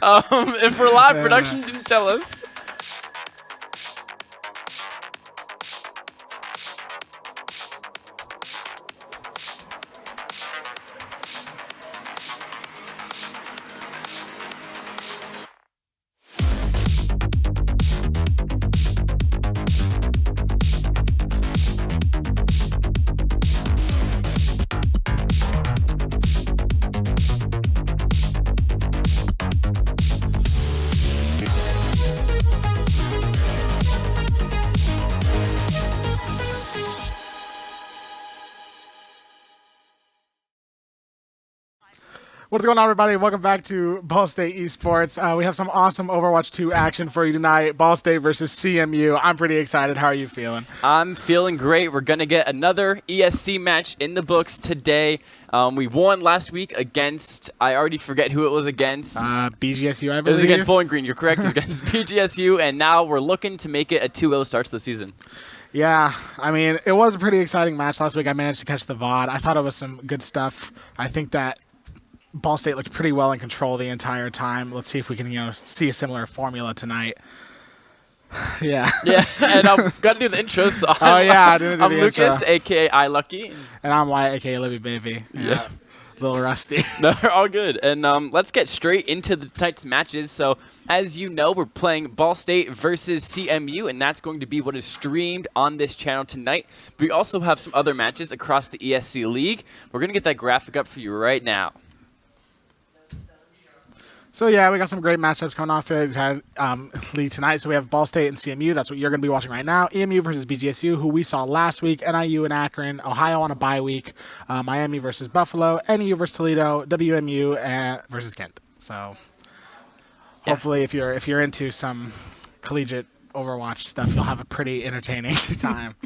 If we're live, production didn't tell us. What's going on, everybody? Welcome back to Ball State Esports. We have some awesome Overwatch 2 action for you tonight. Ball State versus CMU. I'm pretty excited. How are you feeling? I'm feeling great. We're going to get another ESC match in the books today. We won last week against, I already forget who it was against. BGSU, I believe. It was against Bowling Green. You're correct. It was against BGSU, and now we're looking to make it a 2-0 start to the season. Yeah, I mean, it was a pretty exciting match last week. I managed to catch the VOD. I thought it was some good stuff. I think that Ball State looked pretty well in control the entire time. Let's see if we can, see a similar formula tonight. Yeah. Yeah, and I've got to do the intro. So I didn't do I'm the Lucas, intro. a.k.a. iLucky. And I'm Wyatt, a.k.a. Libby Baby. Yeah. A little rusty. No, they're all good. And let's get straight into tonight's matches. So, as you know, we're playing Ball State versus CMU, and that's going to be what is streamed on this channel tonight. But we also have some other matches across the ESC League. We're going to get that graphic up for you right now. So yeah, we got some great matchups coming off the league tonight. So we have Ball State and CMU. That's what you're going to be watching right now. EMU versus BGSU, who we saw last week. NIU and Akron. Ohio on a bye week. Miami versus Buffalo. NEU versus Toledo. WMU versus Kent. So hopefully, if you're into some collegiate Overwatch stuff, you'll have a pretty entertaining time.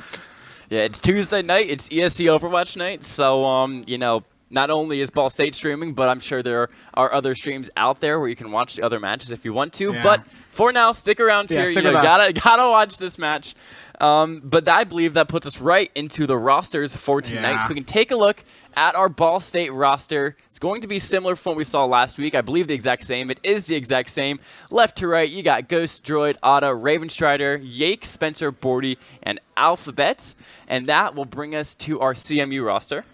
Yeah, it's Tuesday night. It's ESC Overwatch night. So you know. Not only is Ball State streaming, but I'm sure there are other streams out there where you can watch the other matches if you want to. Yeah. But for now, stick around here. Stick you know, with us. gotta watch this match. But I believe that puts us right into the rosters for tonight. Yeah. So we can take a look at our Ball State roster. It's going to be similar from what we saw last week. I believe the exact same. It is the exact same. Left to right, you got Ghost, Droid, Ada, Ravenstrider, Yake, Spencer, Bordy, and Alphabets. And that will bring us to our CMU roster.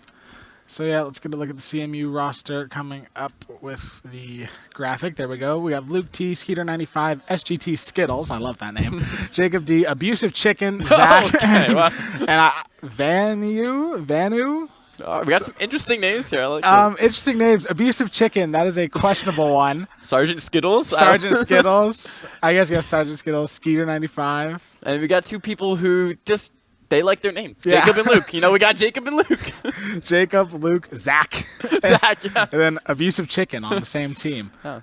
So yeah, let's get a look at the CMU roster coming up with the graphic. There we go. We have Luke T, Skeeter95, SGT Skittles. I love that name. Jacob D, Abusive Chicken, Zach, Okay, well. and Vanu. We got some interesting names here. I like it. Interesting names. Abusive Chicken. That is a questionable one. Sergeant Skittles. Sergeant Skittles. I guess yes, Sergeant Skittles. Skeeter95. And we got two people who just, they like their name. Yeah. Jacob and Luke. You know, we got Jacob and Luke. Jacob, Luke, Zach. Zach, yeah. And then Abusive Chicken on the same team. Oh,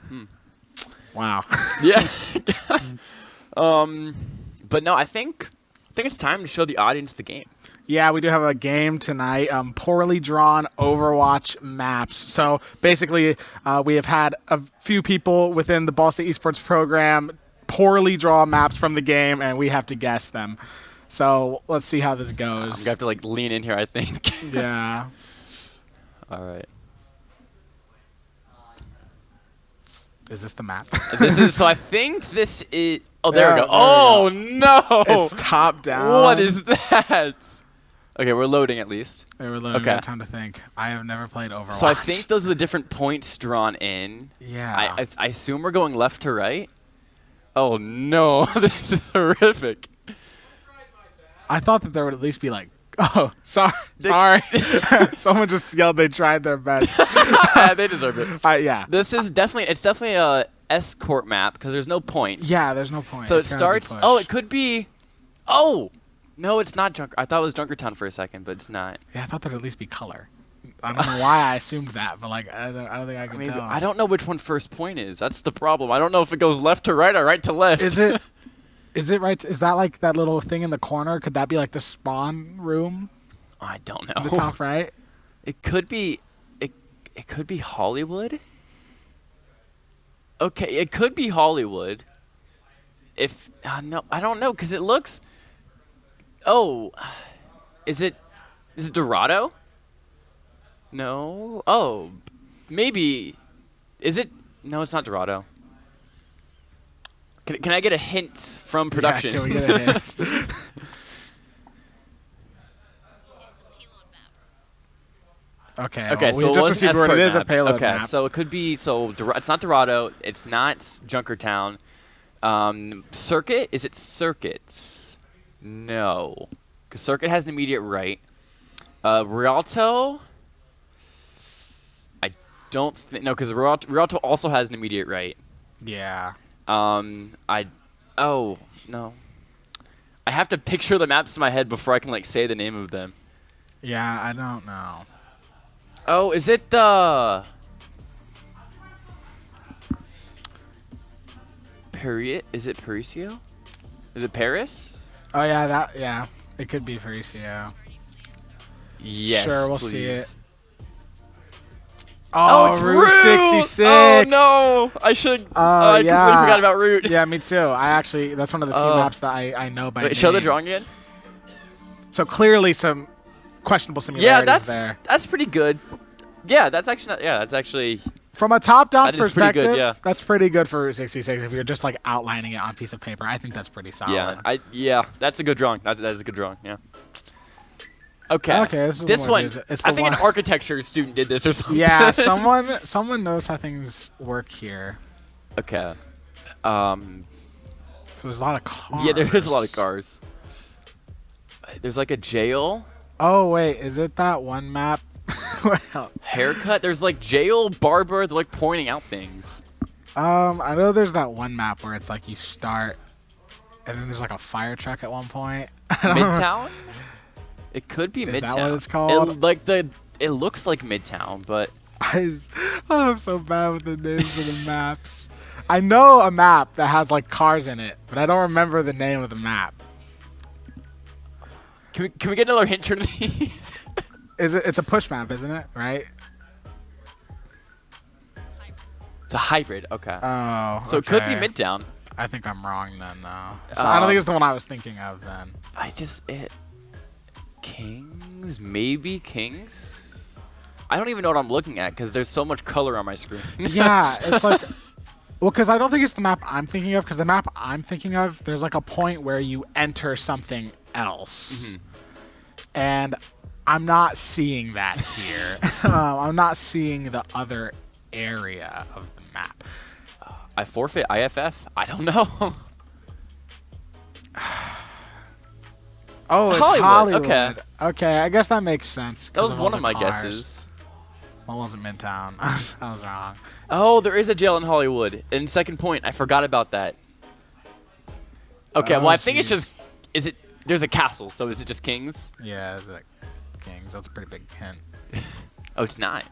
Wow. Yeah. But no, I think it's time to show the audience the game. Yeah, we do have a game tonight. Poorly drawn Overwatch maps. So basically, we have had a few people within the Ball State Esports program poorly draw maps from the game, and we have to guess them. So let's see how this goes. I'm going to have to like lean in here, I think. Yeah. All right. Is this the map? So I think this is, oh, there we Yeah, go. there Oh, we no. It's top down. What is that? Okay, we're loading at least. They were loading. Okay. Okay. Time to think. I have never played Overwatch. So I think those are the different points drawn in. Yeah. I assume we're going left to right. Oh, no. This is horrific. I thought that there would at least be like, oh, sorry. Someone just yelled they tried their best. They deserve it. Yeah. It's definitely a escort map because there's no points. Yeah, there's no point. So It's it gonna be starts, push. oh, it could be, oh, no, it's not Junker. I thought it was Junkertown for a second, but it's not. Yeah, I thought there'd at least be color. I don't know why I assumed that, but like I don't think I can Maybe, tell. I don't know which one first point is. That's the problem. I don't know if it goes left to right or right to left. Is it? Is it right? Is that like that little thing in the corner? Could that be like the spawn room? I don't know. In the top right? It could be. It could be Hollywood. Okay, it could be Hollywood. If no, I don't know because it looks. Oh, is it Dorado? No. Oh, maybe. Is it? No, it's not Dorado. Can I get a hint from production? Yeah, can we get a hint? Okay. Okay, well, so we it just was received escort word it is a map. payload Okay, map. so it could be. So it's not Dorado. It's not Junkertown. Circuit? Is it Circuit? No, because Circuit has an immediate right. Rialto? I don't think. No, because Rialto also has an immediate right. Yeah. Oh no. I have to picture the maps in my head before I can like say the name of them. Yeah, I don't know. Oh, is it the Is it Parisio? Is it Paris? Oh yeah, it could be Faricio. Yes, Sure, we'll please. see it. Oh, it's Route Route! 66. Oh no, I should. I completely yeah. forgot about Route. Yeah, me too. That's one of the few maps that I know by name. Wait, show the drawing again. So clearly some questionable similarities Yeah, there. that's pretty good. Yeah, that's actually not, that's actually. From a top-down That is pretty perspective, good, yeah. that's pretty good for Route 66. If you're just like outlining it on a piece of paper, I think that's pretty solid. Yeah, that's a good drawing. That is a good drawing. Yeah. Okay. Okay, this is this the one. It's I the think one. an architecture student did this or something. Yeah, someone knows how things work here. Okay. So there's a lot of cars. Yeah, there is a lot of cars. There's like a jail. Oh wait, is it that one map? Well, Haircut. There's like jail, barber. They're like pointing out things. I know there's that one map where it's like you start, and then there's like a fire truck at one point. Midtown. It could be Is Midtown. that what it's called? It looks like Midtown, but I'm so bad with the names of the maps. I know a map that has like cars in it, but I don't remember the name of the map. can we get another hint, Trinity? It's a push map, isn't it? Right? It's a hybrid. Okay. Oh. So it could be okay. Midtown. I think I'm wrong then, though. So I don't think it's the one I was thinking of then. Kings? Maybe Kings? I don't even know what I'm looking at because there's so much color on my screen. Yeah, it's like, well, because I don't think it's the map I'm thinking of. Because the map I'm thinking of, there's like a point where you enter something else, and I'm not seeing that here. I'm not seeing the other area of the map. I forfeit IFF? I don't know. Oh, it's Hollywood, Hollywood. okay. Okay, I guess that makes sense. That was all one the of my cars. guesses. Well, it wasn't Midtown. I was wrong. Oh, there is a jail in Hollywood. And second point, I forgot about that. Okay, Oh, well, I think it's jeez. just... There's a castle, so is it just Kings? Yeah, it's like Kings. That's a pretty big hint. Oh, it's not.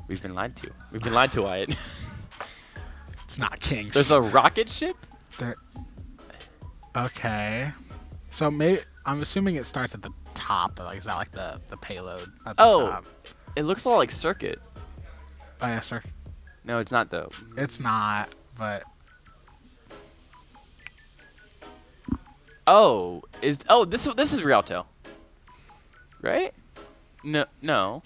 We've been lied to. We've been lied to, Wyatt. It's not Kings. There's a rocket ship? There. Okay. So maybe I'm assuming it starts at the top. Like, is that like the payload at the top? It looks a lot like Circuit. Oh yeah, sir. No, it's not though. It's not, but This is Rialto, right? No.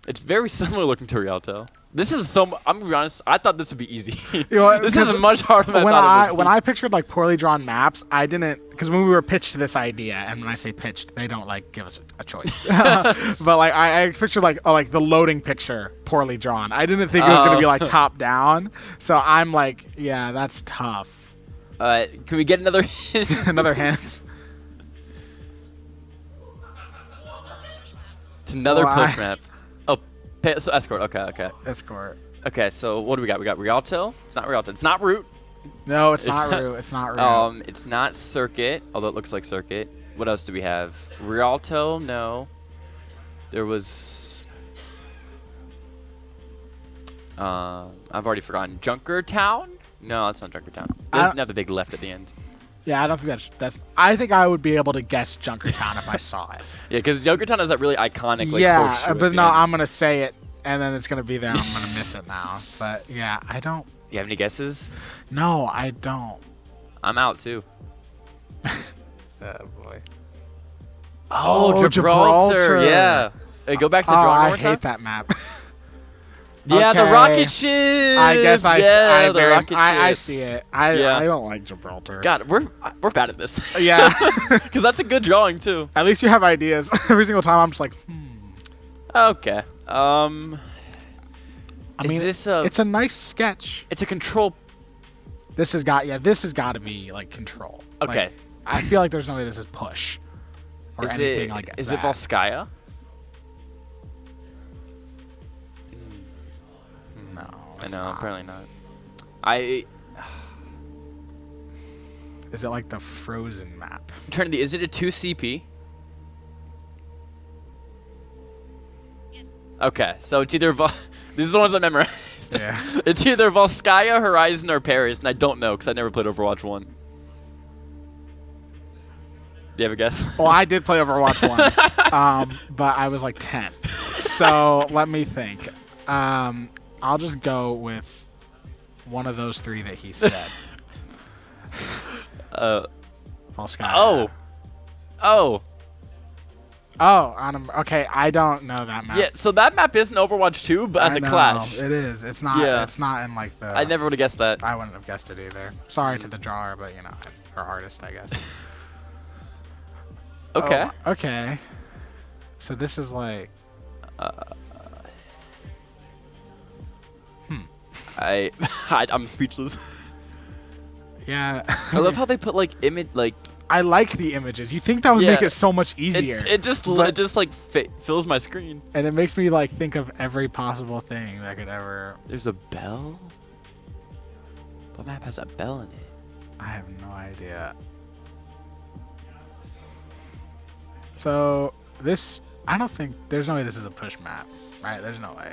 It's very similar looking to Rialto. This is I'm gonna be honest. I thought this would be easy. You know what, this is much harder than when I thought it would when be. I pictured like poorly drawn maps, I didn't, because when we were pitched this idea, and when I say pitched, they don't like give us a choice. But like I pictured like the loading picture poorly drawn. I didn't think it was gonna be like top down. So I'm like, yeah, that's tough. Can we get another Another hint. It's another Well, push map. Oh, so escort. Okay. Escort. Okay, so what do we got? We got Rialto. It's not Rialto. It's not Route. No, it's not Route. It's not Route. It's not Circuit, although it looks like Circuit. What else do we have? Rialto, no. There was... I've already forgotten. Junkertown? No, that's not Junkertown. It doesn't have the big left at the end. Yeah, I don't think that's. I think I would be able to guess Junkertown if I saw it. Yeah, because Junkertown has that really iconic like yeah, horseshoe at but the no, end. I'm gonna say it, and then it's gonna be there. I'm gonna miss it now. But yeah, I don't. Do you have any guesses? No, I don't. I'm out too. Oh boy. Oh, Gibraltar. Yeah. Hey, go back to the drawing I one more hate time. that map. Yeah, the Okay. rocket ship. I guess I ship. see it. I don't like Gibraltar. God, we're bad at this. Yeah. Because that's a good drawing too. At least you have ideas. Every single time I'm just like, Okay. I mean, it's a nice sketch. a control. This has got to be like control. Okay. Like, I feel like there's no way this is push or Is anything it like that. is it Volskaya? No, I it's know, not. apparently not. Is it like the Frozen map? Trinity, is it a 2 CP? Yes. Okay, so it's either these are the ones I memorized. Yeah. It's either Volskaya, Horizon, or Paris, and I don't know because I never played Overwatch 1. Do you have a guess? Well, I did play Overwatch 1, but I was like 10. So let me think. I'll just go with one of those three that he said. Volskaya. Okay, I don't know that map. Yeah, so that map isn't Overwatch 2, but as I a know, Clash. it is. It's not. Yeah. It's not in like the. I never would have guessed that. I wouldn't have guessed it either. Sorry to the drawer, but or artist, I guess. Okay. Oh, okay. So this is like. I'm speechless. Yeah. I love how they put like image like I like the images. You think that would make it so much easier. it just like fills my screen. And it makes me like think of every possible thing that could ever. There's a bell. What map has a bell in it? I have no idea. So this, I don't think there's no way this is a push map, right? There's no way.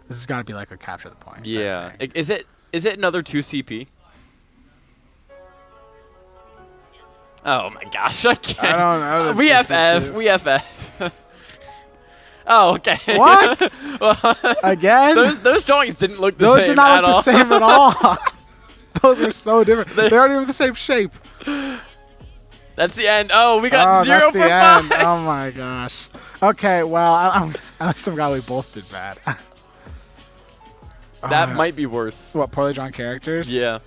This has got to be like a capture the point. Yeah. Is it another 2CP? Oh my gosh, I can't. I don't know. We FF. Oh, okay. What? Well, Again? Those drawings didn't look the Those same did not at look all. the same at all. Those are so different. They aren't even the same shape. That's the end. Oh, we got 0 that's for the 5. end. Oh my gosh. Okay, well, at least I'm glad we both did bad. That might be worse. What, poorly drawn characters? Yeah.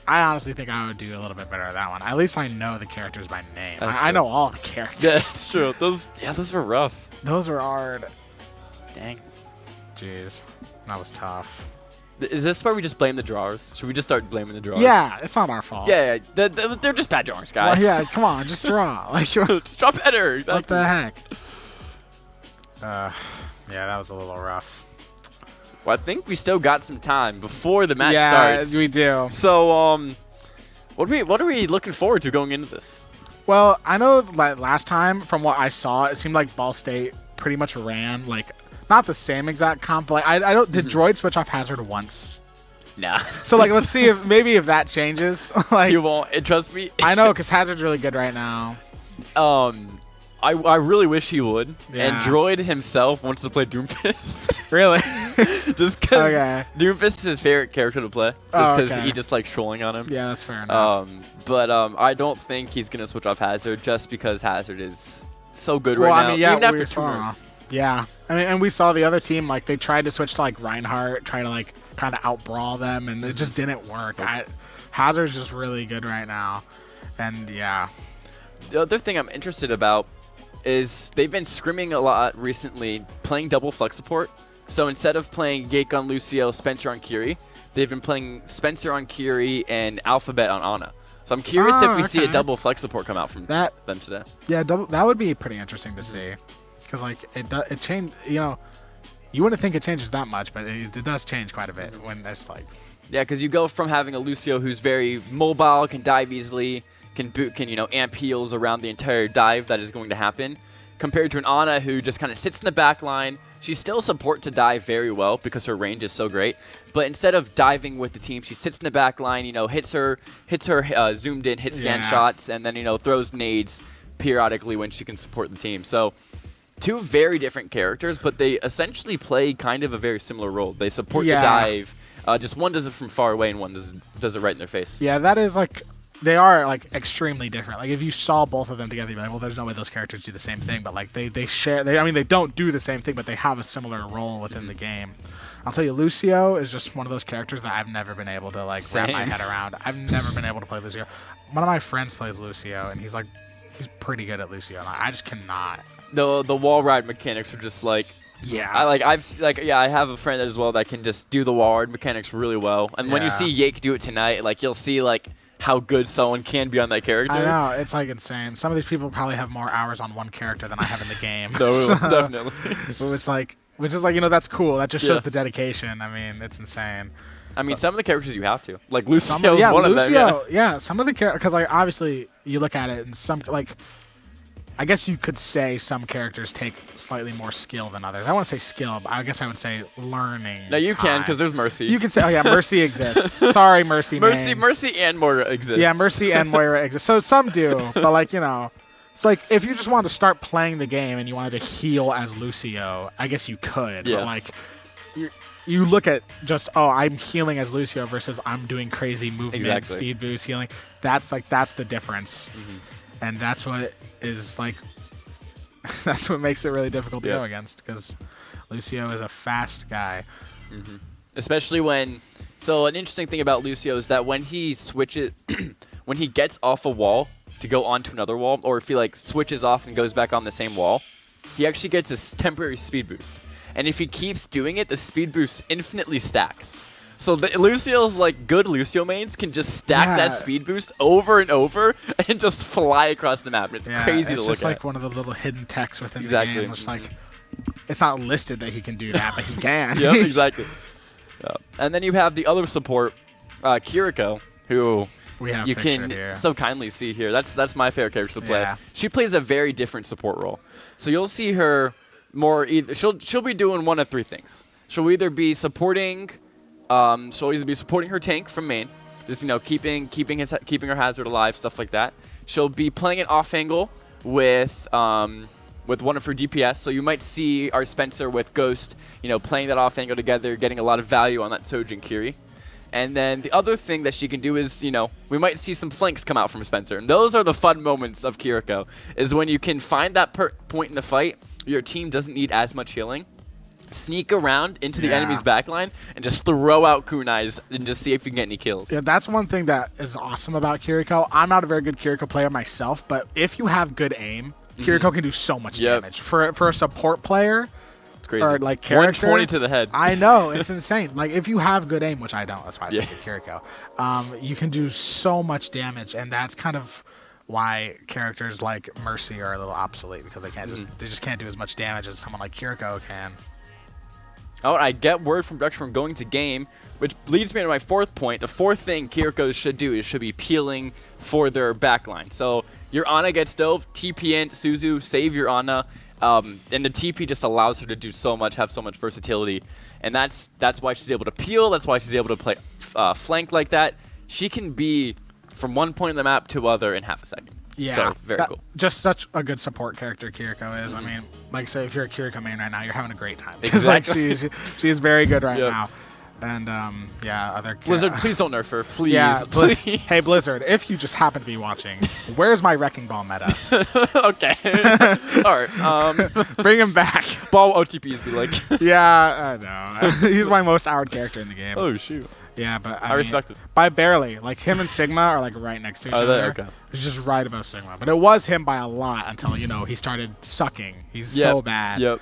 I honestly think I would do a little bit better at that one. At least I know the characters by name. That's I true. know all the characters. Yeah, that's true. Those were rough. Those were hard. Dang. Jeez. That was tough. Is this where we just blame the drawers? Should we just start blaming the drawers? Yeah, it's not our fault. Yeah. They're just bad drawers, guys. Well, yeah, come on, just draw. Like, what Just drop better. Exactly. the heck? Yeah, that was a little rough. Well, I think we still got some time before the match Yeah, starts. we do. So, what are we looking forward to going into this? Well, I know like last time, from what I saw, it seemed like Ball State pretty much ran like not the same exact comp. But like I don't did Droid switch off Hazard once? Nah. So like let's see if maybe that changes. Like You won't. Trust me. I know because Hazard's really good right now. I really wish he would. Yeah. And Droid himself wants to play Doomfist. Really? Just because Okay. Doomfist is his favorite character to play. Just Oh, because okay. he just likes trolling on him. Yeah, that's fair enough. But I don't think he's going to switch off Hazard just because Hazard is so good Well, right I now. mean, yeah, even after we 2 saw. moves. Yeah, I mean, and we saw the other team like they tried to switch to like Reinhardt, try to like kind of outbrawl them, and it just didn't work. Hazard's just really good right now, and yeah. The other thing I'm interested about is they've been scrimming a lot recently, playing double flex support. So instead of playing Yake on Lucio, Spencer on Kiri, they've been playing Spencer on Kiri and Alphabet on Ana. So I'm curious if we see a okay. double flex support come out from them today. Yeah, that would be pretty interesting to see, because like it changed. You know, you wouldn't think it changes that much, but it does change quite a bit when it's like. Yeah, because you go from having a Lucio who's very mobile, can dive easily, can amp heals around the entire dive that is going to happen, compared to an Ana who just kind of sits in the back line. She still support to dive very well because her range is so great, but instead of diving with the team, she sits in the back line, hits her zoomed in hit scan shots, and then throws nades periodically when she can support the team. So two very different characters, but they essentially play kind of a very similar role. They support the dive. Just one does it from far away and one does it right in their face. Yeah, that is like. They are like extremely different. Like if you saw both of them together, you'd be like, well, there's no way those characters do the same thing. But like they share. I mean, they don't do the same thing, but they have a similar role within the game. I'll tell you, Lucio is just one of those characters that I've never been able to like wrap my head around. I've never been able to play Lucio. One of my friends plays Lucio, and he's pretty good at Lucio, and I just cannot. The wall ride mechanics are just like. Yeah. I have a friend as well that can just do the wall ride mechanics really well. And when you Yeah. see Yake do it tonight, like you'll see like how good someone can be on that character. I know, it's like insane. Some of these people probably have more hours on one character than I have in the game. No, So- definitely. which is like that's cool. That just shows the dedication. I mean, it's insane. I mean, some of the characters you have to. Like Lucio's Some of, one of them. yeah. Some of the characters, because like obviously you look at it and some like, I guess you could say some characters take slightly more skill than others. I want to say skill, but I guess I would say learning. No, you can time. because there's Mercy. You can say, oh yeah, Mercy exists. Sorry, Mercy. names. Mercy and Moira exist. Yeah, Mercy and Moira exist. So some do, but like it's like if you just wanted to start playing the game and you wanted to heal as Lucio, I guess you could. Yeah. But like, you look at just I'm healing as Lucio versus I'm doing crazy movement, speed boost healing. That's the difference, and that's what is like. That's what makes it really difficult to go against because Lucio is a fast guy. Especially when. So an interesting thing about Lucio is that when he switches, when he gets off a wall, to go onto another wall, or if he like switches off and goes back on the same wall, he actually gets a temporary speed boost. And if he keeps doing it, the speed boost infinitely stacks. So Lucio's like good Lucio mains can just stack that speed boost over and over and just fly across the map. And it's crazy to look at. It's just like one of the little hidden techs within the game. It's like it's not listed that he can do that, but he can. Yep, exactly. And then you have the other support, Kiriko, who you can so kindly see here. That's my favorite character to play. Yeah. She plays a very different support role. So you'll see her more either she'll be doing one of three things. She'll either be supporting her tank from main, just keeping her hazard alive, stuff like that. She'll be playing it off angle with one of her DPS. So you might see our Spencer with Ghost, playing that off angle together, getting a lot of value on that Sojin Kiri. And then the other thing that she can do is, we might see some flanks come out from Spencer. And those are the fun moments of Kiriko, is when you can find that point in the fight, your team doesn't need as much healing. Sneak around into the enemy's backline and just throw out kunais and just see if you can get any kills. Yeah, that's one thing that is awesome about Kiriko. I'm not a very good Kiriko player myself, but if you have good aim, Kiriko can do so much damage. For a support player, crazy. Or like character, 120 to the head. I know, it's insane. Like if you have good aim, which I don't, that's why I say good Kiriko. You can do so much damage, and that's kind of why characters like Mercy are a little obsolete, because they just can't do as much damage as someone like Kiriko can. Oh, I get word from production from going to game, which leads me to my fourth point. The fourth thing Kiriko should do is should be peeling for their backline. So your Ana gets dove, TP in, Suzu, save your Ana. And the TP just allows her to do so much, have so much versatility. And that's why she's able to peel. That's why she's able to play flank like that. She can be from one point on the map to other in half a second. Yeah, so, very cool. Just such a good support character Kiriko is. I mean, like say if you're a Kiriko main right now, you're having a great time. Exactly. Like she's very good right now. And Blizzard, please don't nerf her, please. Yeah, please. Hey Blizzard, if you just happen to be watching, where's my Wrecking Ball meta? Okay. All right. Bring him back. Ball OTPs be like. Yeah, I know. He's my most hourred character in the game. Oh shoot. Yeah, but I respect it. By barely. Like him and Sigma are like right next to each other. Okay. It's just right above Sigma. But it was him by a lot until, he started sucking. He's so bad. Yep.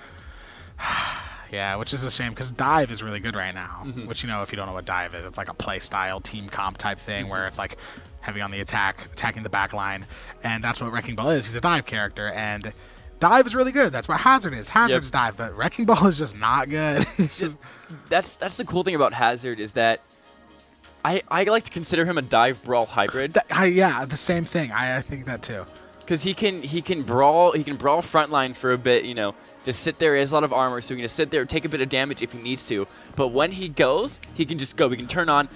Yeah, which is a shame because Dive is really good right now. Which, if you don't know what Dive is, it's like a play style team comp type thing where it's like heavy on the attack, attacking the back line. And that's what Wrecking Ball is. He's a Dive character. And Dive is really good. That's what Hazard is. Hazard's Dive, but Wrecking Ball is just not good. That's the cool thing about Hazard is that I like to consider him a dive brawl hybrid. The same thing. I think that too. Because he can brawl frontline for a bit, just sit there. He has a lot of armor, so he can just sit there, take a bit of damage if he needs to. But when he goes, he can just go. He can turn on,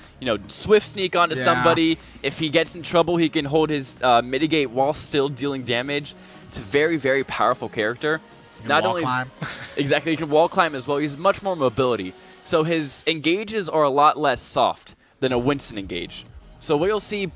swift sneak onto somebody. If he gets in trouble, he can hold his mitigate while still dealing damage. It's a very, very powerful character. Not only climb. Exactly, he can wall climb as well. He has much more mobility. So his engages are a lot less soft than a Winston engage. So what you'll see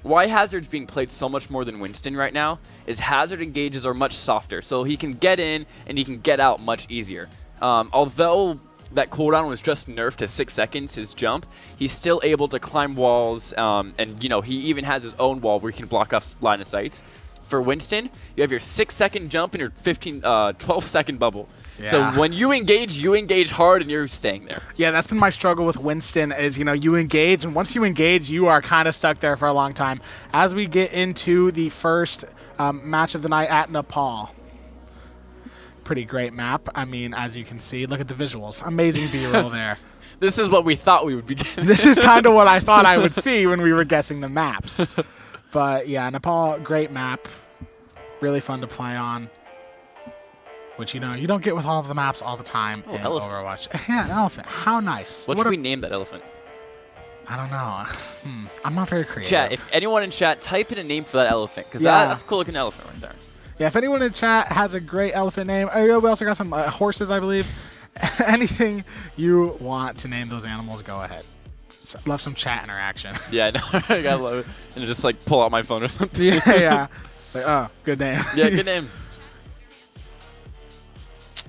why Hazard's being played so much more than Winston right now is Hazard engages are much softer. So he can get in and he can get out much easier. Although that cooldown was just nerfed to 6 seconds, his jump, he's still able to climb walls, and he even has his own wall where he can block off line of sight. For Winston, you have your 6-second jump and your 12-second bubble. Yeah. So when you engage hard and you're staying there. Yeah, that's been my struggle with Winston is, you engage, and once you engage, you are kind of stuck there for a long time. As we get into the first match of the night at Nepal. Pretty great map. I mean, as you can see, look at the visuals. Amazing B-roll there. This is what we thought we would be getting. This is kind of what I thought I would see when we were guessing the maps. But yeah, Nepal, great map. Really fun to play on. Which, you don't get with all of the maps all the time in elephant. Overwatch. Yeah, an elephant. How nice. What should we name that elephant? I don't know. I'm not very creative. Chat, if anyone in chat, type in a name for that elephant, because that's a cool looking elephant right there. Yeah, if anyone in chat has a great elephant name, we also got some horses, I believe. Anything you want to name those animals, go ahead. Love some chat interaction. Yeah, I know. I gotta love it. And just pull out my phone or something. Yeah. Oh, good name. Yeah, good name.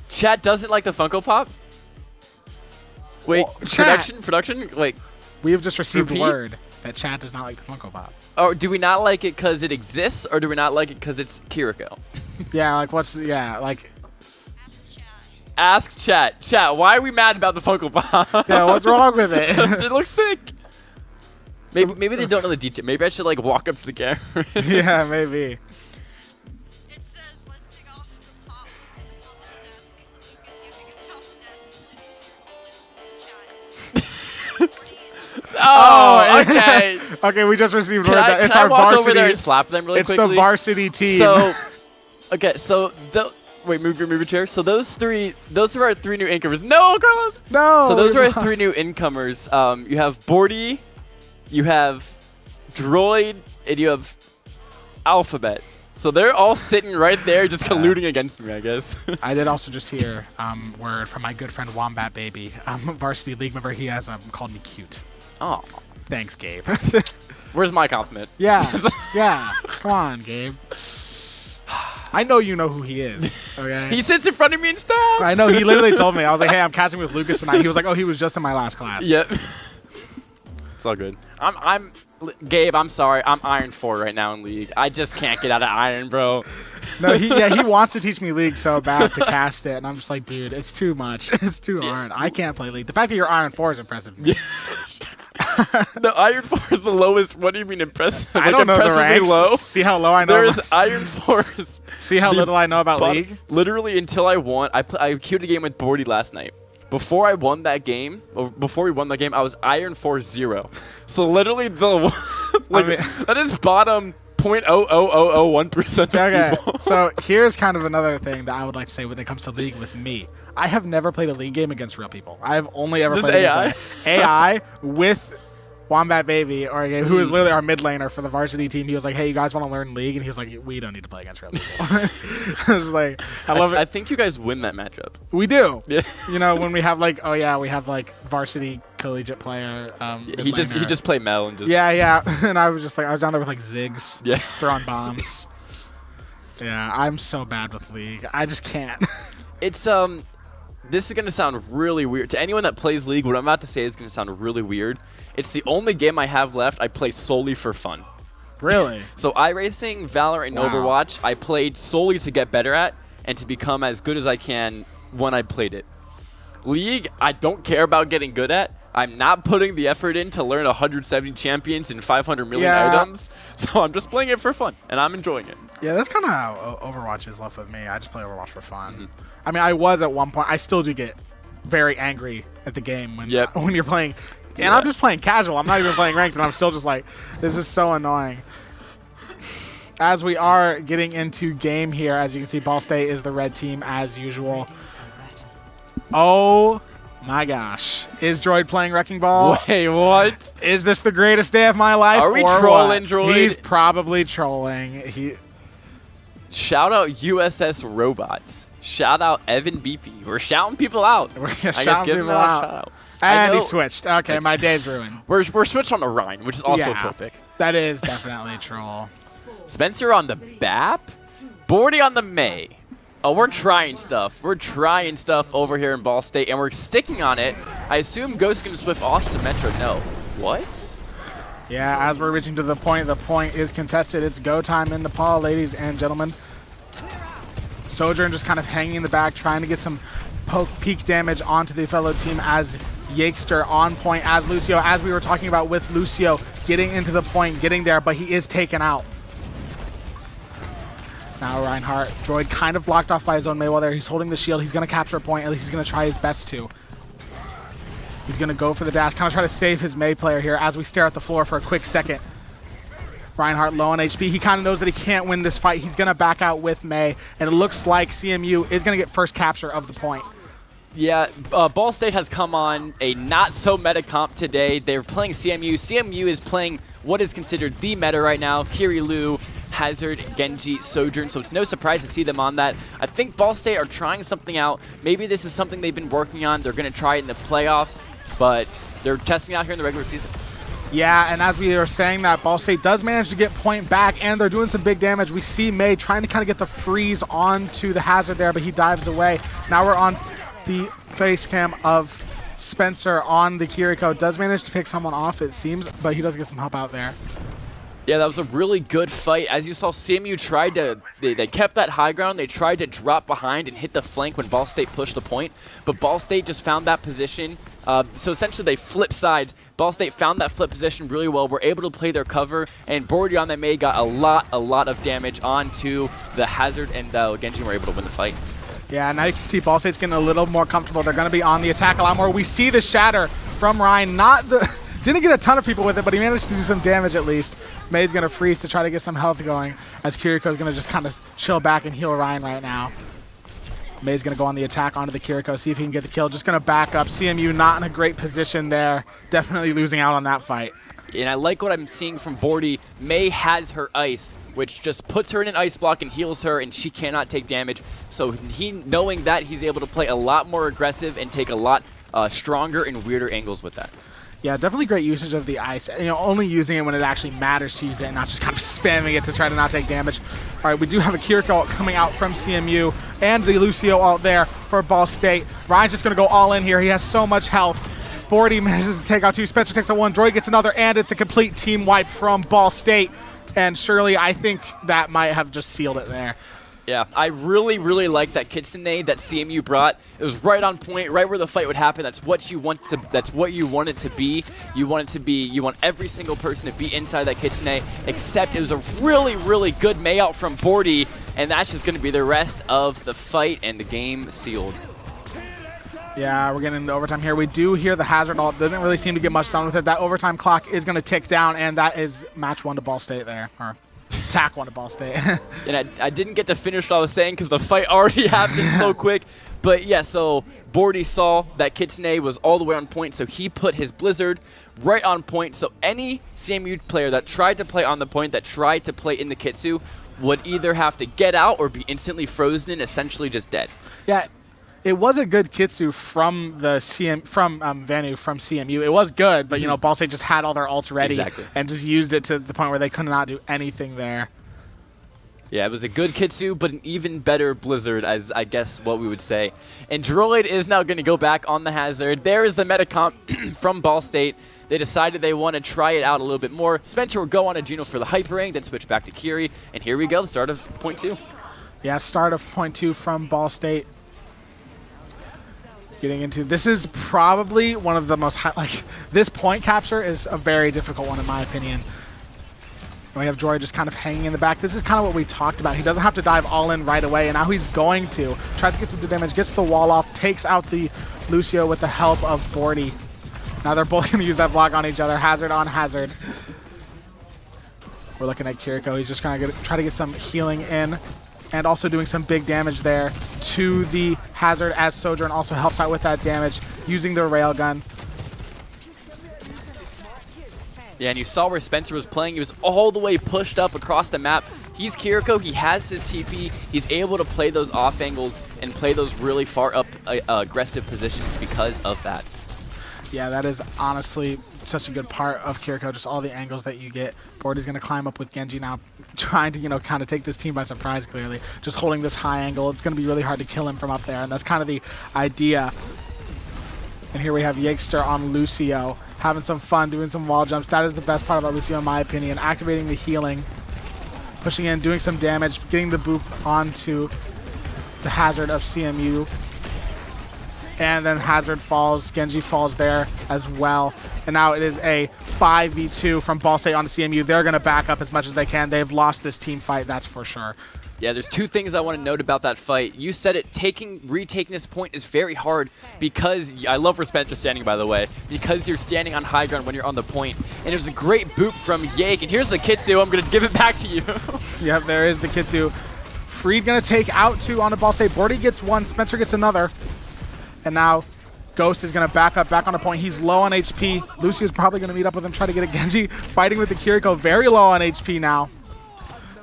Chat doesn't like the Funko Pop? Wait, well, production? We have just received word. that chat does not like the Funko Pop. Or do we not like it because it exists, or do we not like it because it's Kiriko? Yeah, like like. Ask chat. Chat, why are we mad about the Funko Pop? Yeah, what's wrong with it? It looks sick. Maybe they don't know the detail. Maybe I should like walk up to the camera. Yeah, maybe. It says, let's take off the pop on the desk. Lucas, you have to get off the desk and listen to the chat. Oh, okay. Okay, we just received Can word I, that it's can I our walk varsity. over there and slap them really it's quickly? the varsity team. So, okay, so wait, move your chair. So those are our 3 new incomers. No, Carlos. no. So those are we're our not. 3 new incomers. You have Bordy, you have Droid, and you have Alphabet. So they're all sitting right there, just colluding against me, I guess. I did also just hear word from my good friend Wombat Baby, varsity league member. He has called me cute. Oh, Thanks, Gabe. where's my compliment? yeah, yeah. Come on, Gabe. I know you know who he is. Okay. He sits in front of me and stuff. I know. He literally told me. I was like, "Hey, I'm catching with Lucas tonight." He was like, "Oh, he was just in my last class." Yep. It's all good. Gabe, I'm sorry. I'm Iron 4 right now in League. I just can't get out of Iron, bro. No, he wants to teach me League so bad to cast it, and I'm just like, dude, it's too much. It's too hard. I can't play League. The fact that you're Iron 4 is impressive. To me. The Iron 4 is the lowest. What do you mean impressive? I don't know the impressively ranks. low? See how low I know. There's about- Iron 4s. See how little I know about League. Literally until I won. I queued a game with Bordy last night. Before I won that game, or before we won that game, I was Iron 4-0. So literally the that is bottom 0.00001% of Okay, people. so here's kind of another thing that I would like to say when it comes to League with me. I have never played a League game against real people. I have only ever Just played AI? against AI with Wombat Baby, or who is literally our mid laner for the varsity team. He was like, "Hey, you guys want to learn League?" And he was like, "We don't need to play against real people." I was like, I love I it. think you guys win that matchup. We do. Yeah. You know, when we have like, oh yeah, we have like varsity collegiate player. He just play Mel and just Yeah. And I was down there with like Ziggs, Yeah. throwing bombs. Yeah, I'm so bad with League. I just can't. It's this is gonna sound really weird to anyone that plays League. What I'm about to say is gonna sound really weird. It's the only game I have left I play solely for fun. Really? So iRacing, Valorant, and Wow. Overwatch I played solely to get better at and to become as good as I can when I played it. League, I don't care about getting good at. I'm not putting the effort in to learn 170 champions and 500 million items. So I'm just playing it for fun, and I'm enjoying it. Yeah, that's kind of how Overwatch is left with me. I just play Overwatch for fun. I mean, I was at one point. I still do get very angry at the game when you're playing. And I'm just playing casual. I'm not even playing ranked, and I'm still just like, this is so annoying. As we are getting into game here, as you can see, Ball State is the red team as usual. Oh my gosh. Is Droid playing Wrecking Ball? Wait, what? Is this the greatest day of my life? Are we or trolling what? Droid? He's probably trolling. Shout out USS Robots. Shout out Evan BP. We're shouting people out. We're I guess shouting give him people a out. shout out. I And he know- switched. Okay, my day's ruined. We're switched on the Rhine, which is also a Yeah. troll pick. That is definitely a troll. Spencer on the BAP. Bordy on the May. Oh, we're trying stuff. We're trying stuff over here in Ball State, and we're sticking on it. I assume Ghost and Swift Austin Metro. No. What? Yeah, as we're reaching to the point is contested. It's go time in Nepal, ladies and gentlemen. Sojourn just kind of hanging in the back, trying to get some peak damage onto the fellow team as Yakester on point as Lucio, as we were talking about with Lucio getting into the point, getting there, but he is taken out. Now Reinhardt, Droid kind of blocked off by his own May while there. He's holding the shield. He's going to capture a point. At least he's going to try his best to. He's going to go for the dash, kind of try to save his May player here as we stare at the floor for a quick second. Reinhardt low on HP. He kind of knows that he can't win this fight. He's going to back out with May, and it looks like CMU is going to get first capture of the point. Yeah, Ball State has come on a not-so-meta comp today. They're playing CMU. CMU is playing what is considered the meta right now. Kirilu, Hazard, Genji, Sojourn, so it's no surprise to see them on that. I think Ball State are trying something out. Maybe this is something they've been working on. They're going to try it in the playoffs, but they're testing out here in the regular season. Yeah, and as we are saying that, Ball State does manage to get point back, and they're doing some big damage. We see May trying to kind of get the freeze onto the Hazard there, but he dives away. Now we're on the face cam of Spencer on the Kiriko. Does manage to pick someone off, it seems, but he does get some help out there. Yeah, that was a really good fight. As you saw, CMU tried to, they kept that high ground. They tried to drop behind and hit the flank when Ball State pushed the point, but Ball State just found that position. So essentially they flipped sides. Ball State found that flip position really well, were able to play their cover, and Bordy on that May got a lot of damage onto the Hazard, and Genji were able to win the fight. Yeah, now you can see Ball State's getting a little more comfortable. They're going to be on the attack a lot more. We see the shatter from Ryan. Didn't get a ton of people with it, but he managed to do some damage at least. May's going to freeze to try to get some health going, as Kiriko's going to just kind of chill back and heal Ryan right now. May's going to go on the attack onto the Kiriko, see if he can get the kill. Just going to back up. CMU not in a great position there. Definitely losing out on that fight. And I like what I'm seeing from Bordy. May has her ice, which just puts her in an ice block and heals her, and she cannot take damage. So knowing that, he's able to play a lot more aggressive and take a lot stronger and weirder angles with that. Yeah, definitely great usage of the ice. You know, only using it when it actually matters to use it and not just kind of spamming it to try to not take damage. All right, we do have a Kiriko coming out from CMU and the Lucio out there for Ball State. Ryan's just going to go all in here. He has so much health. Bordy manages to take out 2. Spencer takes out 1. Droid gets another, and it's a complete team wipe from Ball State. And surely, I think that might have just sealed it there. Yeah, I really like that Kitsune that CMU brought. It was right on point, right where the fight would happen. That's what you want to. That's what you want it to be. You want it to be. You want every single person to be inside that Kitsune. Except it was a really good May out from Bordy, and that's just going to be the rest of the fight and the game sealed. Yeah, we're getting into overtime here. We do hear the Hazard ult. Doesn't really seem to get much done with it. That overtime clock is going to tick down, and that is match 1 to Ball State there. Or attack 1 to Ball State. And I didn't get to finish what I was saying because the fight already happened so quick. But yeah, so Bordy saw that Kitsune was all the way on point, so he put his Blizzard right on point. So any CMU player that tried to play on the point, that tried to play in the Kitsu, would either have to get out or be instantly frozen, essentially just dead. Yeah. It was a good Kitsu from the Vanu from CMU. It was good, but you know, Ball State just had all their ults ready and just used it to the point where they could not do anything there. Yeah, it was a good Kitsu, but an even better Blizzard, as I guess what we would say. And Droid is now going to go back on the Hazard. There is the metacomp from Ball State. They decided they want to try it out a little bit more. Spencer will go on to Juno for the Hyper Ring, then switch back to Kiri. And here we go, the start of point 2. Yeah, start of point 2 from Ball State. Getting into this is probably one of the most this point capture is a very difficult one in my opinion. We have Droid just kind of hanging in the back. This is kind of what we talked about. He doesn't have to dive all in right away, and now he's going to. Tries to get some damage, gets the wall off, takes out the Lucio with the help of Bordy. Now they're both going to use that block on each other. Hazard on Hazard. We're looking at Kiriko. He's just going to try to get some healing in, and also doing some big damage there to the Hazard, as Sojourn also helps out with that damage using the railgun. Yeah, and you saw where Spencer was playing. He was all the way pushed up across the map. He's Kiriko. He has his TP. He's able to play those off angles and play those really far up aggressive positions because of that. Yeah, that is honestly such a good part of Kiriko, just all the angles that you get. Bordy's going to climb up with Genji now, trying to, you know, kind of take this team by surprise, clearly. Just holding this high angle. It's going to be really hard to kill him from up there, and that's kind of the idea. And here we have Yakester on Lucio, having some fun, doing some wall jumps. That is the best part about Lucio, in my opinion. Activating the healing, pushing in, doing some damage, getting the boop onto the Hazard of CMU. And then Hazard falls, Genji falls there as well. And now it is a 5v2 from Ball State onto CMU. They're going to back up as much as they can. They've lost this team fight, that's for sure. Yeah, there's 2 things I want to note about that fight. You said it, retaking this point is very hard because, I love where Spencer's standing, by the way, because you're standing on high ground when you're on the point. And there's a great boop from Yake, and here's the Kitsu. I'm going to give it back to you. Yep, there is the Kitsu. Freed going to take out 2 onto Ball State. Bordy gets 1, Spencer gets another. And now Ghost is going to back up, back on the point. He's low on HP. Lucio's probably going to meet up with him, try to get a Genji. Fighting with the Kiriko, very low on HP now.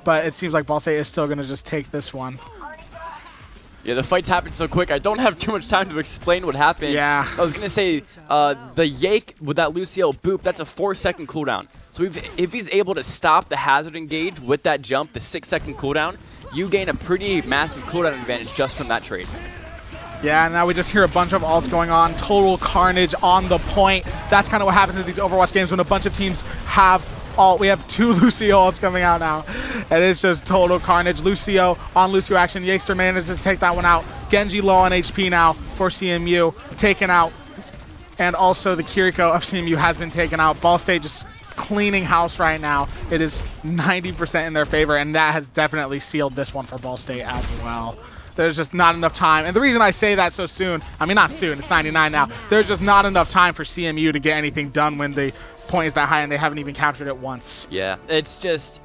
But it seems like Ball State is still going to just take this one. Yeah, the fights happen so quick. I don't have too much time to explain what happened. Yeah. I was going to say, the Yake with that Lucio boop, that's a 4-second cooldown. So if he's able to stop the Hazard engage with that jump, the 6-second cooldown, you gain a pretty massive cooldown advantage just from that trade. Yeah, and now we just hear a bunch of ults going on. Total carnage on the point. That's kind of what happens in these Overwatch games when a bunch of teams have ult. We have 2 Lucio ults coming out now. And it's just total carnage. Lucio on Lucio action. Yakester manages to take that one out. Genji low on HP now for CMU. Taken out. And also the Kiriko of CMU has been taken out. Ball State just cleaning house right now. It is 90% in their favor, and that has definitely sealed this one for Ball State as well. There's just not enough time. And the reason I say that so soon, I mean, not soon, it's 99 now. There's just not enough time for CMU to get anything done when the point is that high and they haven't even captured it once. Yeah, it's just,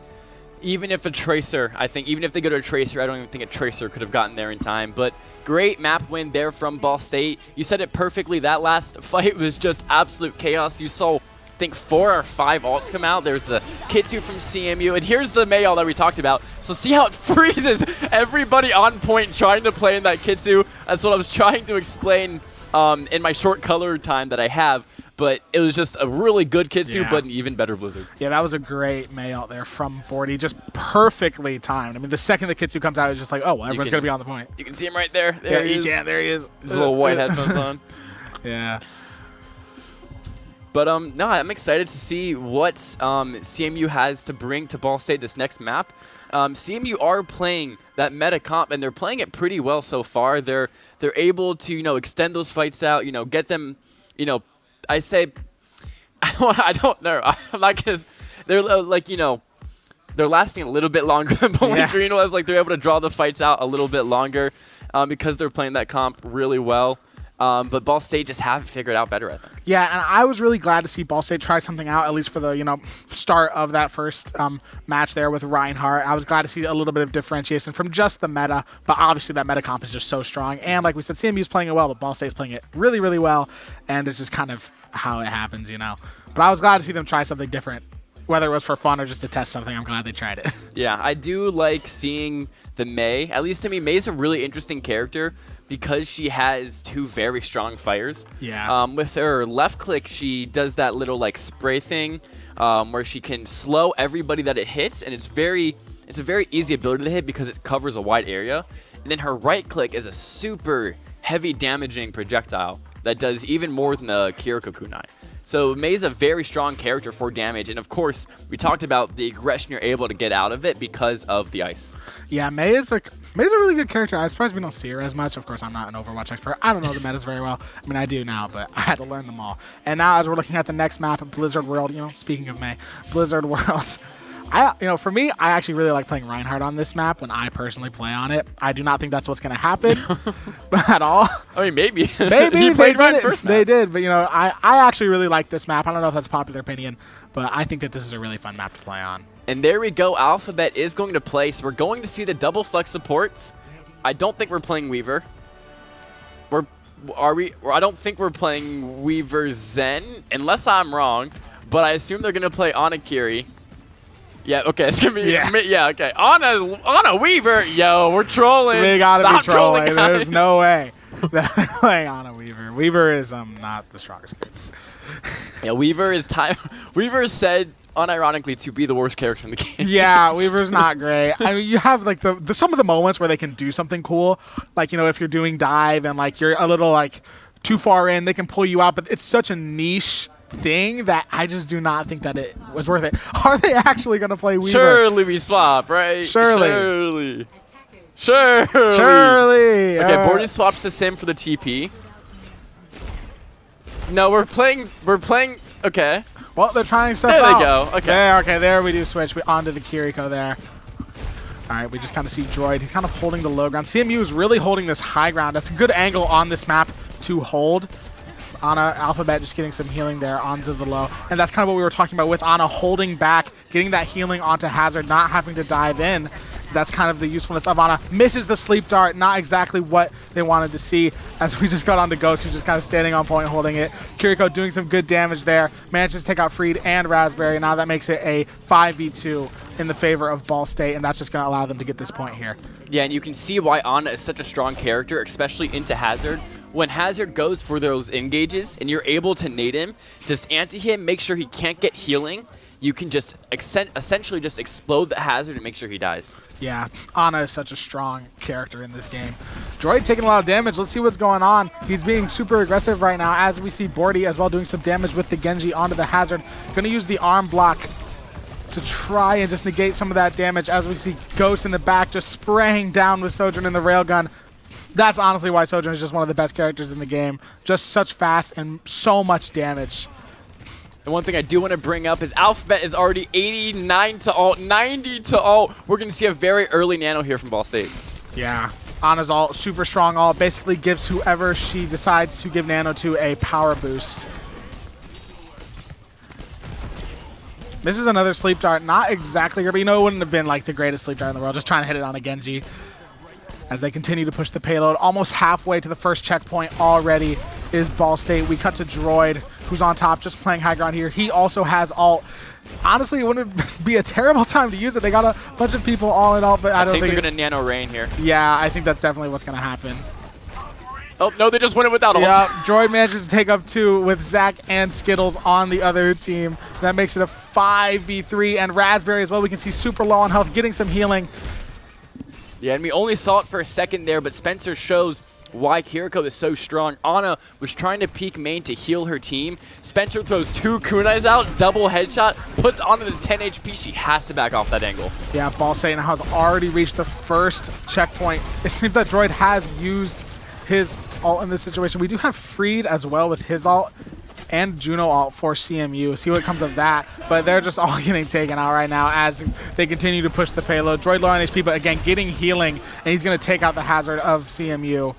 even if a Tracer, I think, even if they go to a Tracer, I don't even think a Tracer could have gotten there in time. But great map win there from Ball State. You said it perfectly. That last fight was just absolute chaos. You saw, I think, 4 or 5 ults come out. There's the Kitsu from CMU, and here's the Mei ult that we talked about. So see how it freezes everybody on point trying to play in that Kitsu. That's what I was trying to explain in my short color time that I have. But it was just a really good Kitsu, but an even better Blizzard. Yeah, that was a great Mei ult there from 40, just perfectly timed. I mean, the second the Kitsu comes out, it's just like, oh, well, everyone's going to be on the point. You can see him right there. There he is. Yeah, there he is. His little white headphones on. Yeah. But no, I'm excited to see what CMU has to bring to Ball State this next map. CMU are playing that meta comp, and they're playing it pretty well so far. They're able to extend those fights out, get them, I say, I don't know. I'm not gonna. They're like they're lasting a little bit longer than Bowling Green was. Like they're able to draw the fights out a little bit longer because they're playing that comp really well. But Ball State just haven't figured out better, I think. Yeah, and I was really glad to see Ball State try something out, at least for the start of that first match there with Reinhardt. I was glad to see a little bit of differentiation from just the meta, but obviously that meta comp is just so strong. And like we said, CMU's playing it well, but Ball State's playing it really, really well, and it's just kind of how it happens, But I was glad to see them try something different, whether it was for fun or just to test something. I'm glad they tried it. Yeah, I do like seeing the Mei. At least to me, Mei's a really interesting character because she has 2 very strong fires. Yeah. With her left click, she does that little spray thing where she can slow everybody that it hits, and it's a very easy ability to hit because it covers a wide area. And then her right click is a super heavy damaging projectile that does even more than the Kiriko kunai. So Mei's a very strong character for damage, and of course, we talked about the aggression you're able to get out of it because of the ice. Yeah, Mei's a really good character. I'm surprised we don't see her as much. Of course, I'm not an Overwatch expert. I don't know the metas very well. I mean, I do now, but I had to learn them all. And now, as we're looking at the next map of Blizzard World, speaking of Mei, Blizzard World. For me, I actually really like playing Reinhardt on this map when I personally play on it. I do not think that's what's going to happen at all. I mean, maybe. Maybe you played Reinhardt first map. They did, but I actually really like this map. I don't know if that's a popular opinion, but I think that this is a really fun map to play on. And there we go. Alphabet is going to play, so we're going to see the double flex supports. I don't think we're playing Weaver. I don't think we're playing Weaver Zen, unless I'm wrong, but I assume they're going to play Anakiri. Yeah, okay, it's gonna be okay. Anna Weaver, yo, we're trolling. We gotta Stop be trolling. guys. There's no way that they're playing Anna Weaver. Weaver is not the strongest character. Yeah, Weaver is Weaver is said unironically to be the worst character in the game. Yeah, Weaver's not great. I mean, you have like some of the moments where they can do something cool, like if you're doing dive and like you're a little too far in, they can pull you out. But it's such a niche thing that I just do not think that it was worth it. Are they actually going to play Weaver? Surely we swap, right? Surely. Okay, Bordy swaps to Sim for the TP. No, we're playing. Okay. Well, they're trying stuff out. There they go. Okay. There we do switch. Onto the Kiriko there. All right, we just kind of see Droid. He's kind of holding the low ground. CMU is really holding this high ground. That's a good angle on this map to hold. Ana, Alphabet just getting some healing there onto the low. And that's kind of what we were talking about with Ana holding back, getting that healing onto Hazard, not having to dive in. That's kind of the usefulness of Ana. Misses the sleep dart, not exactly what they wanted to see, as we just got onto Ghost, who's just kind of standing on point holding it. Kiriko doing some good damage there. Manages to take out Freed and Raspberry. Now that makes it a 5v2 in the favor of Ball State, and that's just going to allow them to get this point here. Yeah, and you can see why Ana is such a strong character, especially into Hazard. When Hazard goes for those engages and you're able to nade him, just anti him, make sure he can't get healing. you can just essentially just explode the hazard and make sure he dies. Yeah, Ana is such a strong character in this game. Droid taking a lot of damage. Let's see what's going on. He's being super aggressive right now as we see Bordy as well doing some damage with the Genji onto the hazard. Going to use the arm block to try and just negate some of that damage as we see Ghost in the back just spraying down with Sojourn in the railgun. That's honestly why Sojourn is just one of the best characters in the game. Just such fast and so much damage. And one thing I do want to bring up is Alphabet is already 89 to ult, 90 to ult. We're going to see a very early nano here from Ball State. Yeah, Ana's ult, super strong ult, basically gives whoever she decides to give nano to a power boost. This is another sleep dart, not exactly, but you know it wouldn't have been like the greatest sleep dart in the world, just trying to hit it on a Genji. As they continue to push the payload, almost halfway to the first checkpoint already is Ball State. We cut to Droid, who's on top, just playing high ground here. He also has ult. Honestly, it wouldn't be a terrible time to use it. They got a bunch of people all in ult, but I don't think they're going to nano rain here. Yeah, I think that's definitely what's going to happen. Oh, no, they just went it without ult. Yeah, Droid manages to take up 2 with Zach and Skittles on the other team. That makes it a 5v3, and Raspberry as well. We can see super low on health, getting some healing. Yeah, and we only saw it for a second there, but Spencer shows why Kiriko is so strong. Ana was trying to peek main to heal her team. Spencer throws 2 kunais out, double headshot, puts Ana to 10 HP. She has to back off that angle. Yeah, Ball State now has already reached the first checkpoint. It seems that Droid has used his ult in this situation. We do have Freed as well with his ult and Juno ult for CMU. See what comes of that. But they're just all getting taken out right now as they continue to push the payload. Droid low on HP, but again, getting healing, and he's going to take out the hazard of CMU.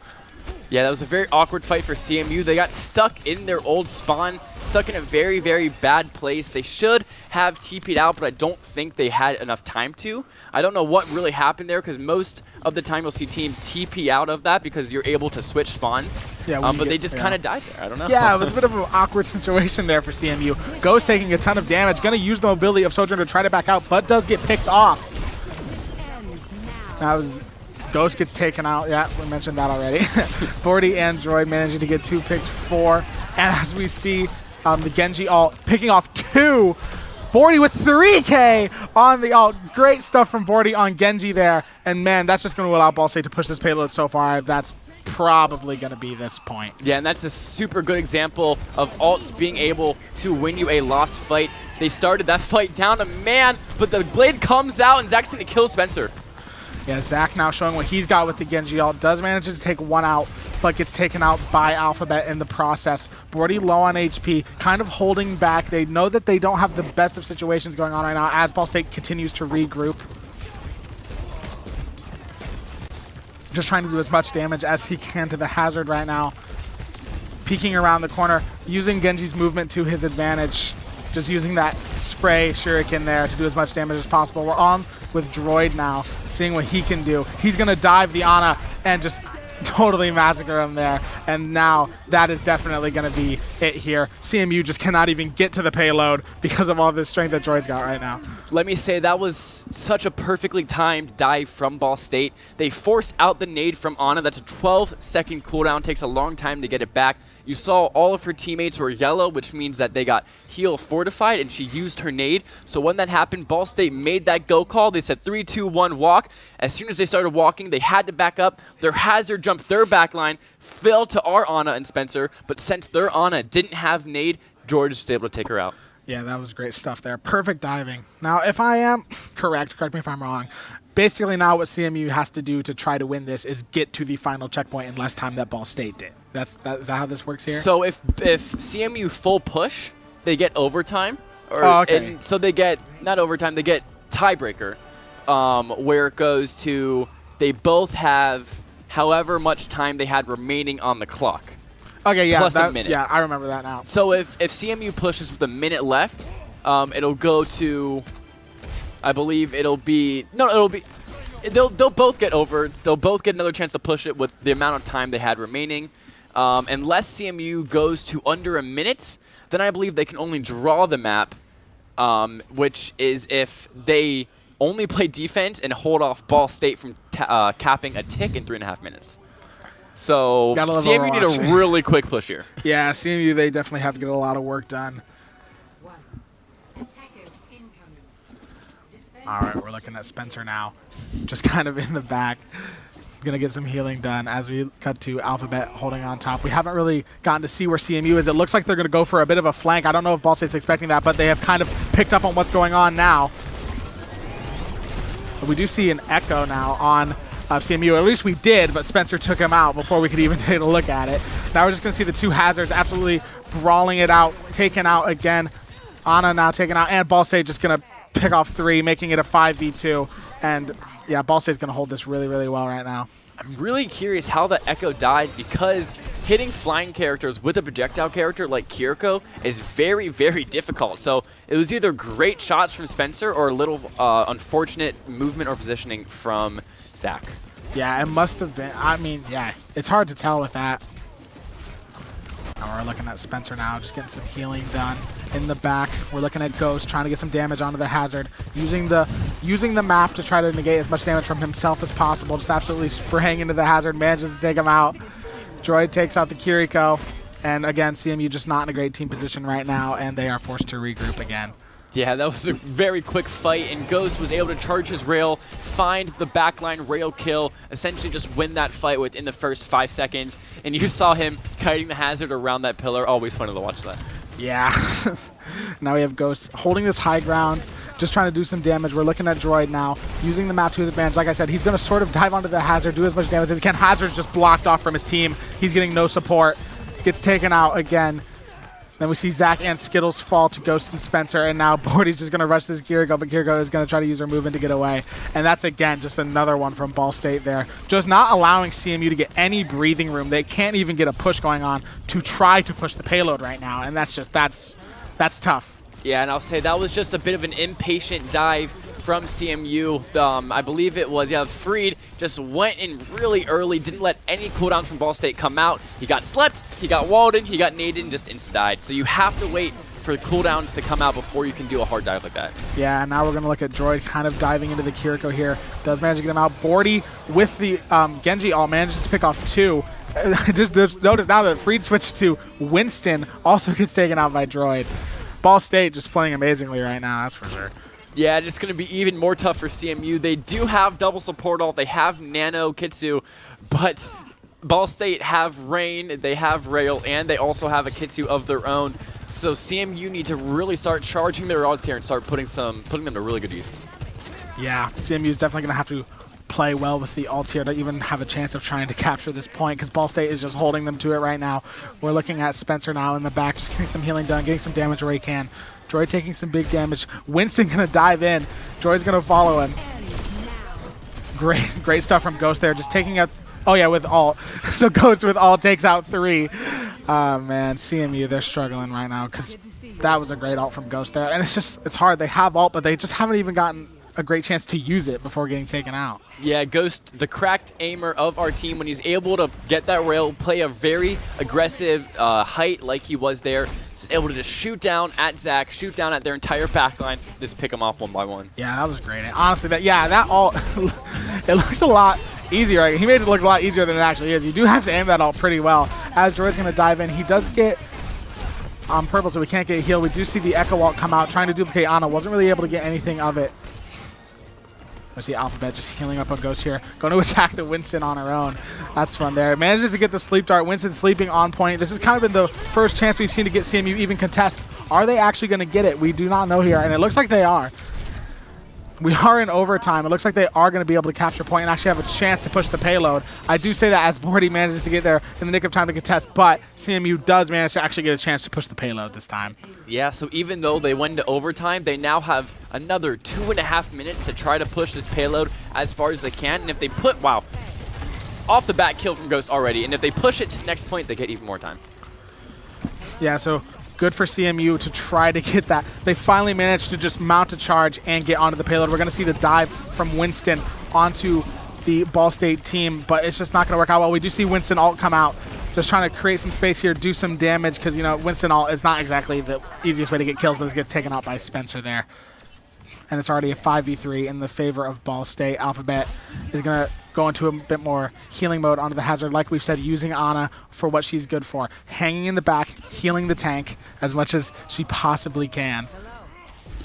Yeah, that was a very awkward fight for CMU. They got stuck in their old spawn, stuck in a very, very bad place. They should have TP'd out, but I don't think they had enough time to. I don't know what really happened there, because most of the time you'll see teams TP out of that because you're able to switch spawns. Yeah, but they just kind of died there. I don't know. Yeah, it was a bit of an awkward situation there for CMU. Ghost taking a ton of damage, going to use the mobility of Sojourn to try to back out, but does get picked off. That was... Ghost gets taken out. Yeah, we mentioned that already. Bordy and Droid managing to get 2 picks, 4. And as we see the Genji ult picking off 2. Bordy with 3K on the ult. Great stuff from Bordy on Genji there. And man, that's just going to allow Ball State to push this payload so far. That's probably going to be this point. Yeah, and that's a super good example of ults being able to win you a lost fight. They started that fight down a man, but the blade comes out and Zach's going to kill Spencer. Yeah, Zach now showing what he's got with the Genji ult. Does manage to take 1 out, but gets taken out by Alphabet in the process. Bordy low on HP, kind of holding back. They know that they don't have the best of situations going on right now as Ball State continues to regroup. Just trying to do as much damage as he can to the hazard right now. Peeking around the corner, using Genji's movement to his advantage. Just using that spray shuriken there to do as much damage as possible. We're on with Droid now, seeing what he can do. He's going to dive the Ana and just totally massacre him there. And now that is definitely going to be it here. CMU just cannot even get to the payload because of all this strength that Droid's got right now. Let me say that was such a perfectly timed dive from Ball State. They forced out the nade from Ana. That's a 12-second cooldown. Takes a long time to get it back. You saw all of her teammates were yellow, which means that they got heal fortified, and she used her nade. So when that happened, Ball State made that go call. They said 3, 2, 1, walk. As soon as they started walking, they had to back up. Their hazard jumped their backline, fell to our Ana and Spencer, but since their Ana didn't have nade, George was able to take her out. Yeah, that was great stuff there. Perfect diving. Now, if I am correct me if I'm wrong, basically now what CMU has to do to try to win this is get to the final checkpoint in less time that Ball State did. Is that how this works here? So if CMU full push, they get overtime. Okay. And so they get, not overtime, they get tiebreaker, where it goes to they both have however much time they had remaining on the clock. Okay, yeah. Plus a minute. Yeah, I remember that now. So if CMU pushes with a minute left, it'll go to, I believe it'll be, no, it'll be, they'll both get over. They'll both get another chance to push it with the amount of time they had remaining. Unless CMU goes to under a minute, then I believe they can only draw the map, which is if they only play defense and hold off Ball State from capping a tick in 3.5 minutes. So CMU need a really quick push here. Yeah, CMU, they definitely have to get a lot of work done. All right, we're looking at Spencer now, just kind of in the back. Gonna get some healing done as we cut to Alphabet holding on top. We haven't really gotten to see where CMU is. It looks like they're gonna go for a bit of a flank. I don't know if Ball State's expecting that, but they have kind of picked up on what's going on now. But we do see an echo now on CMU. At least we did, but Spencer took him out before we could even take a look at it. Now we're just gonna see the two hazards absolutely brawling it out, taken out again. Ana now taken out, and Ball State just gonna pick off 3, making it a 5v2. And yeah, Ball State's going to hold this really, really well right now. I'm really curious how the Echo died, because hitting flying characters with a projectile character like Kiriko is very, very difficult. So it was either great shots from Spencer or a little unfortunate movement or positioning from Zach. Yeah, it must have been. I mean, yeah, it's hard to tell with that. Now we're looking at Spencer now, just getting some healing done in the back. We're looking at Ghost trying to get some damage onto the hazard, using the map to try to negate as much damage from himself as possible. Just absolutely spraying into the hazard, manages to take him out. Droid takes out the Kiriko, and again, CMU just not in a great team position right now, and they are forced to regroup again. Yeah, that was a very quick fight, and Ghost was able to charge his rail, find the backline rail kill, essentially just win that fight within the first 5 seconds. And you saw him kiting the hazard around that pillar. Always fun to watch that. Yeah. Now we have Ghost holding this high ground, just trying to do some damage. We're looking at Droid now, using the map to his advantage. Like I said, he's going to sort of dive onto the hazard, do as much damage as he can. Hazard's just blocked off from his team. He's getting no support. Gets taken out again. Then we see Zach and Skittles fall to Ghost and Spencer, and now Bordy's just going to rush this Kiriko, but Kiriko is going to try to use her movement to get away. And that's, again, just another one from Ball State there. Just not allowing CMU to get any breathing room. They can't even get a push going on to try to push the payload right now, and that's tough. Yeah, and I'll say that was just a bit of an impatient dive from CMU. I believe it was, Freed just went in really early, didn't let any cooldowns from Ball State come out. He got slept, he got walled in, he got naded, and just insta-died. So you have to wait for the cooldowns to come out before you can do a hard dive like that. Yeah, and now we're going to look at Droid kind of diving into the Kiriko here. Does manage to get him out. Bordy with the Genji ult manages to pick off 2. just notice now that Freed switched to Winston, also gets taken out by Droid. Ball State just playing amazingly right now, that's for sure. Yeah, it's going to be even more tough for CMU. They do have double support ult. They have Nano Kitsu, but Ball State have Rain, they have Rail, and they also have a Kitsu of their own. So CMU need to really start charging their ults here and start putting them to really good use. Yeah, CMU is definitely going to have to play well with the ults here to even have a chance of trying to capture this point, because Ball State is just holding them to it right now. We're looking at Spencer now in the back, just getting some healing done, getting some damage where he can. Droid taking some big damage. Winston gonna dive in. Droid's gonna follow him. Great stuff from Ghost there, just taking out. Oh yeah, with ult. So Ghost with ult takes out 3. Man, CMU, they're struggling right now because that was a great ult from Ghost there, and it's hard. They have ult, but they just haven't even gotten a great chance to use it before getting taken out. Yeah, Ghost, the cracked aimer of our team, when he's able to get that rail, play a very aggressive height like he was there, he's able to just shoot down at Zach, shoot down at their entire backline, just pick them off one by one. Yeah, that was great. And honestly, that ult, it looks a lot easier. Right? He made it look a lot easier than it actually is. You do have to aim that ult pretty well. As Droid's going to dive in, he does get on purple, so we can't get healed. We do see the Echo ult come out, trying to duplicate Ana. Wasn't really able to get anything of it. I see Alphabet just healing up on Ghost here. Going to attack the Winston on her own. That's fun there. Manages to get the sleep dart. Winston sleeping on point. This has kind of been the first chance we've seen to get CMU even contest. Are they actually going to get it? We do not know here, and it looks like they are. We are in overtime. It looks like they are going to be able to capture point and actually have a chance to push the payload. I do say that as Bordy manages to get there in the nick of time to contest, but CMU does manage to actually get a chance to push the payload this time. Yeah, so even though they went into overtime, they now have another 2.5 minutes to try to push this payload as far as they can. And if they put, wow, off the bat kill from Ghost already. And if they push it to the next point, they get even more time. Yeah, so good for CMU to try to get that. They finally managed to just mount a charge and get onto the payload. We're going to see the dive from Winston onto the Ball State team, but it's just not going to work out well. We do see Winston ult come out, just trying to create some space here, do some damage, because, you know, Winston ult is not exactly the easiest way to get kills, but it gets taken out by Spencer there. And it's already a 5v3 in the favor of Ball State. Alphabet is going to go into a bit more healing mode onto the hazard, like we've said, using Ana for what she's good for. Hanging in the back, healing the tank as much as she possibly can.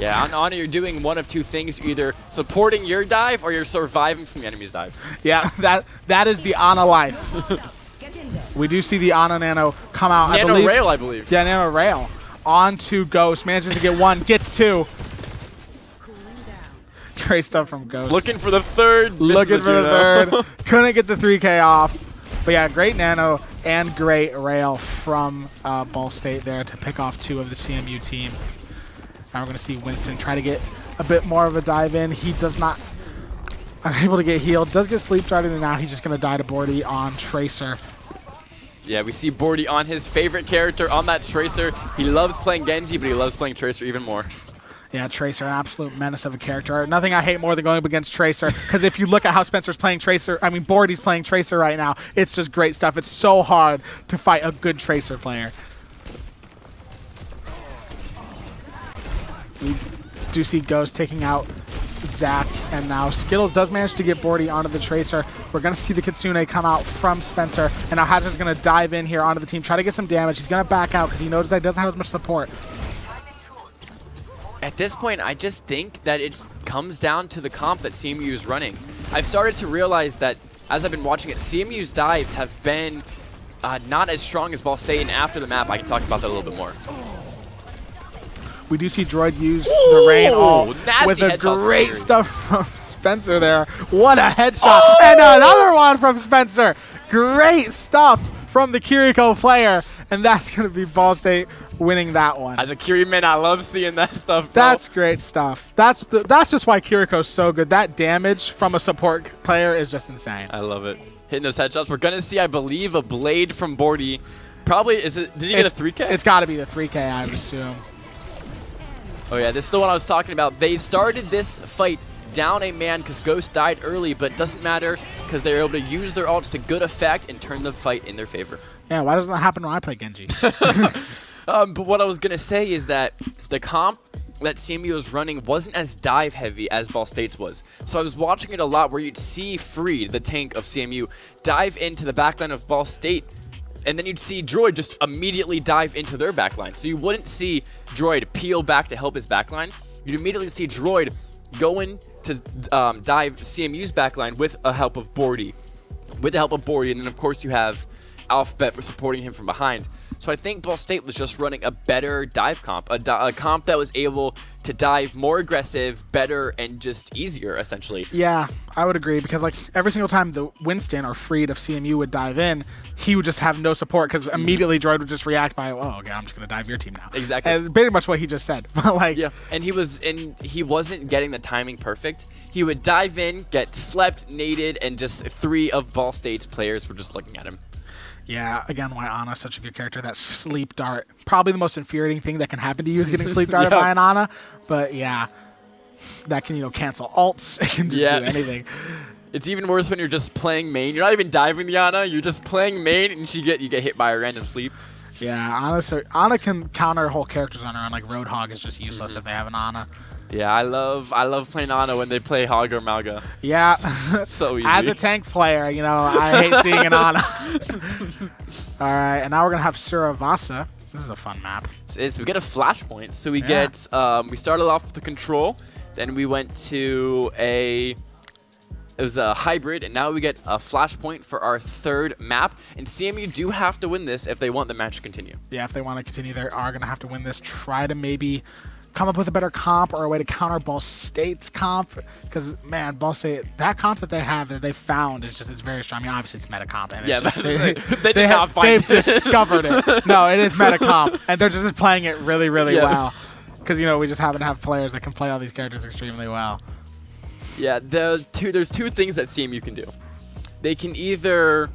Yeah, on Ana, you're doing one of two things. You're either supporting your dive or you're surviving from the enemy's dive. Yeah, that is the Ana life. We do see the Ana Nano come out. Nano Rail, I believe. Yeah, Nano Rail. On to Ghost. Manages to get one. Gets two. Great stuff from Ghost. Looking for the third. Looking for the third. Couldn't get the 3K off. But yeah, great Nano and great Rail from Ball State there to pick off two of the CMU team. Now we're going to see Winston try to get a bit more of a dive in. He does not, unable to get healed. Does get sleep darted, and now he's just going to die to Bordy on Tracer. Yeah, we see Bordy on his favorite character on that Tracer. He loves playing Genji, but he loves playing Tracer even more. Yeah, Tracer, an absolute menace of a character. Nothing I hate more than going up against Tracer, because if you look at how Spencer's playing Tracer, I mean, Bordy's playing Tracer right now, it's just great stuff. It's so hard to fight a good Tracer player. We do see Ghost taking out Zach, and now Skittles does manage to get Bordy onto the Tracer. We're going to see the Kitsune come out from Spencer, and now Hazard's going to dive in here onto the team, try to get some damage. He's going to back out because he knows that he doesn't have as much support. At this point, I just think that it comes down to the comp that CMU is running. I've started to realize that as I've been watching it, CMU's dives have been not as strong as Ball State, and after the map, I can talk about that a little bit more. We do see Droid use the rain ult with a great stuff from Spencer there. What a headshot. And another one from Spencer. Great stuff from the Kiriko player. And that's going to be Ball State winning that one. As a Kiri man, I love seeing that stuff. That's great stuff. That's just why Kiriko's so good. That damage from a support player is just insane. I love it. Hitting those headshots. We're going to see, I believe, a blade from Bordy. Probably, did he get a 3K? It's got to be the 3K, I would assume. Oh yeah, this is the one I was talking about. They started this fight down a man because Ghost died early, but it doesn't matter because they were able to use their ults to good effect and turn the fight in their favor. Yeah, why doesn't that happen when I play Genji? But what I was going to say is that the comp that CMU was running wasn't as dive heavy as Ball State's was. So I was watching it a lot where you'd see Freed, the tank of CMU, dive into the backline of Ball State, and then you'd see Droid just immediately dive into their backline. So you wouldn't see Droid peel back to help his backline. You'd immediately see Droid going to dive CMU's backline with the help of Bordy. And then of course you have Alphabet supporting him from behind. So I think Ball State was just running a better dive comp, a comp that was able to dive more aggressive, better, and just easier, essentially. Yeah, I would agree, because like every single time the Winston or Freed of CMU would dive in, he would just have no support because immediately Droid would just react by, oh, okay, I'm just going to dive your team now. Exactly. And pretty much what he just said. Like, yeah, and he wasn't getting the timing perfect. He would dive in, get slept, naded, and just 3 of Ball State's players were just looking at him. Yeah, again, why Ana's such a good character. That sleep dart, probably the most infuriating thing that can happen to you is getting sleep darted by an Ana. But yeah, that can, cancel ults. It can just do anything. It's even worse when you're just playing main. You're not even diving the Ana. You're just playing main, and you get hit by a random sleep. Yeah, Ana can counter whole characters on her own. Like Roadhog is just useless if they have an Ana. Yeah, I love playing Ana when they play Hog or Malga. Yeah. So easy. As a tank player, I hate seeing an Ana. All right, and now we're going to have Suravasa. This is a fun map. We get a flashpoint. So we get, we started off with the control, then we went to it was a hybrid, and now we get a flashpoint for our 3rd map. And CMU do have to win this if they want the match to continue. Yeah, if they want to continue, they are going to have to win this. Try to maybe come up with a better comp or a way to counter Ball State's comp, because man, Ball State, that comp that they have that they found is just, it's very strong. I mean, obviously it's meta comp, and yeah, they did not find they've discovered it. No, it is meta comp, and they're just playing it really, really well, because we just happen to have players that can play all these characters extremely well. Yeah, there's 2 things that CMU can do. They can either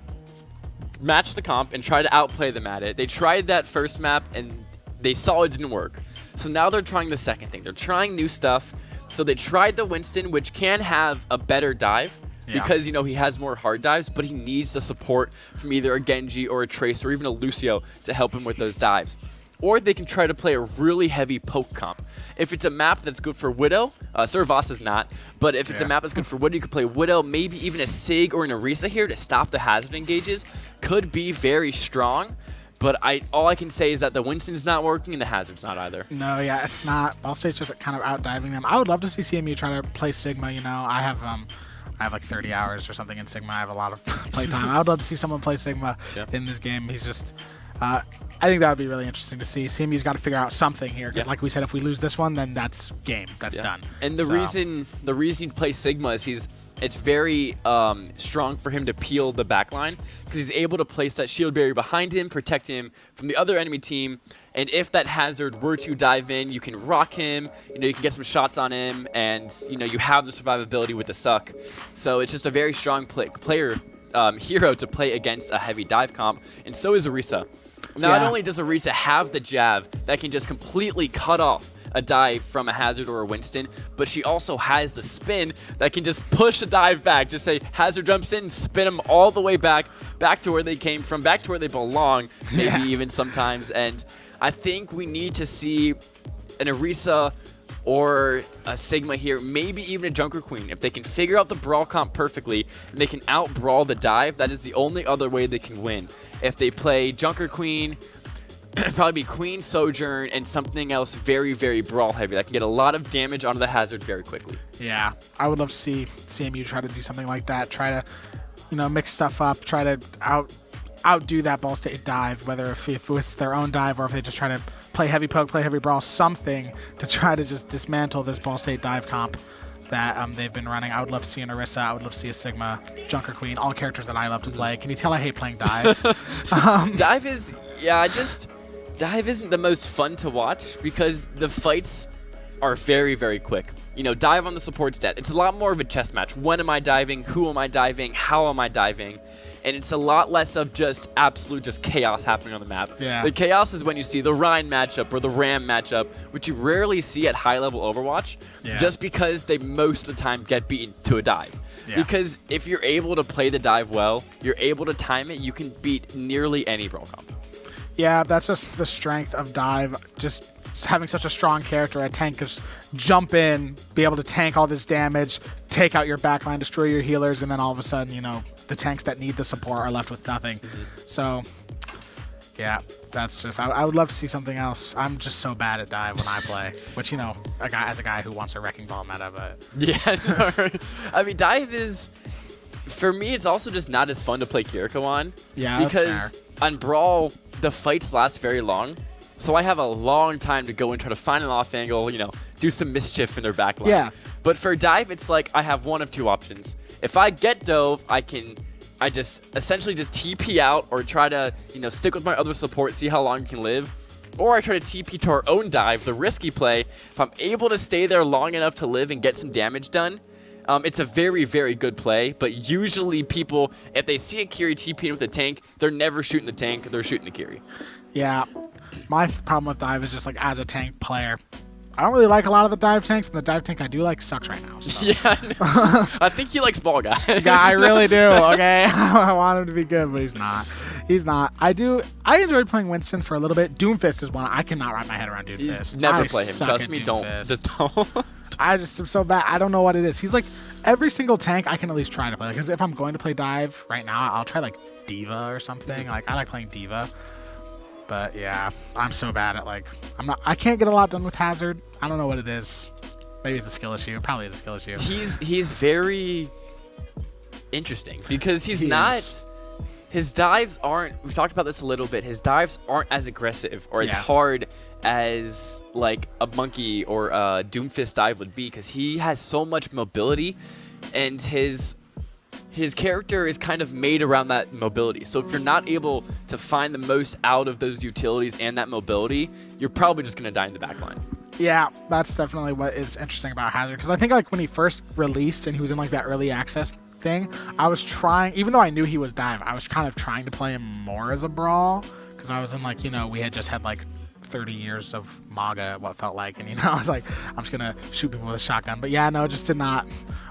match the comp and try to outplay them at it. They tried that first map and they saw it didn't work. So now they're trying the second thing. They're trying new stuff. So they tried the Winston, which can have a better dive because, he has more hard dives, but he needs the support from either a Genji or a Trace or even a Lucio to help him with those dives. Or they can try to play a really heavy poke comp. If it's a map that's good for Widow, Servas is not, but if it's a map that's good for Widow, you could play Widow, maybe even a Sig or an Orisa here to stop the hazard engages. Could be very strong, But all I can say is that the Winston's not working and the Hazard's not either. No, yeah, it's not. Ball State's just kind of out diving them. I would love to see CMU try to play Sigma. You know, I have like 30 hours or something in Sigma. I have a lot of play time. I would love to see someone play Sigma in this game. He's just, I think that would be really interesting to see. CMU's got to figure out something here because, like we said, if we lose this one, then that's game. That's done. And the reason you play Sigma is it's very strong for him to peel the backline because he's able to place that shield barrier behind him, protect him from the other enemy team. And if that Hazard were to dive in, you can rock him, you can get some shots on him, and you have the survivability with the suck. So it's just a very strong player hero to play against a heavy dive comp, and so is Orisa. Not only does Orisa have the jab that can just completely cut off a dive from a Hazard or a Winston, but she also has the spin that can just push a dive back. Just say Hazard jumps in, spin them all the way back to where they came from, back to where they belong, maybe even sometimes. And I think we need to see an Orisa or a Sigma here, maybe even a Junker Queen. If they can figure out the brawl comp perfectly and they can out-brawl the dive, that is the only other way they can win. If they play Junker Queen, probably be Queen, Sojourn, and something else very, very brawl heavy that can get a lot of damage onto the Hazard very quickly. Yeah, I would love to see CMU try to do something like that. Try to, mix stuff up. Try to outdo that Ball State dive, whether if it's their own dive or if they just try to play heavy poke, play heavy brawl, something to try to just dismantle this Ball State dive comp that they've been running. I would love to see an Orisa. I would love to see a Sigma, Junker Queen, all characters that I love to play. Can you tell I hate playing dive? Dive is, Dive isn't the most fun to watch because the fights are very, very quick. Dive on the support stat. It's a lot more of a chess match. When am I diving? Who am I diving? How am I diving? And it's a lot less of just absolute chaos happening on the map. Yeah. The chaos is when you see the Rhine matchup or the Ram matchup, which you rarely see at high-level Overwatch, just because they most of the time get beaten to a dive. Yeah. Because if you're able to play the dive well, you're able to time it, you can beat nearly any brawl comp. Yeah, that's just the strength of dive. Just having such a strong character, a tank, just jump in, be able to tank all this damage, take out your backline, destroy your healers, and then all of a sudden, the tanks that need the support are left with nothing. So, yeah, that's just, I would love to see something else. I'm just so bad at dive when I play, which, as a guy who wants a wrecking ball meta, but... Yeah, no, I mean, dive is, for me, it's also just not as fun to play Kiriko on. Yeah, because on Brawl, the fights last very long. So I have a long time to go and try to find an off angle, do some mischief in their backline. Yeah. But for dive, it's like I have one of two options. If I get dove, I just essentially just TP out or try to, stick with my other support, see how long it can live. Or I try to TP to our own dive, the risky play. If I'm able to stay there long enough to live and get some damage done, it's a very, very good play. But usually people, if they see a Kiri TPing with a tank, they're never shooting the tank, they're shooting the Kiri. Yeah. My problem with dive is just as a tank player, I don't really like a lot of the dive tanks, and the dive tank I do like sucks right now. So. Yeah, no. I think he likes ball guys. Yeah, I really do. Okay, I want him to be good, but he's not. He's not. I enjoyed playing Winston for a little bit. Doomfist is one I cannot wrap my head around. Doomfist. Never play him. Trust me. Don't. Just don't. I just am so bad. I don't know what it is. He's like every single tank I can at least try to play. Because if I'm going to play dive right now, I'll try Diva or something. I like playing Diva. But yeah, I'm so bad at I can't get a lot done with Hazard. I don't know what it is. Maybe it's a skill issue. It probably is a skill issue. He's very interesting because his dives aren't, we've talked about this a little bit, his dives aren't as aggressive or as hard as a Monkey or a Doomfist dive would be because he has so much mobility and his character is kind of made around that mobility. So if you're not able to find the most out of those utilities and that mobility, you're probably just going to die in the backline. Yeah, that's definitely what is interesting about Hazard. Because I think when he first released and he was in that early access thing, I was trying, even though I knew he was dive, I was kind of trying to play him more as a brawl. Because I was in we had just had 30 years of MAGA, what felt like. And, I was I'm just going to shoot people with a shotgun. But yeah, no, it just did not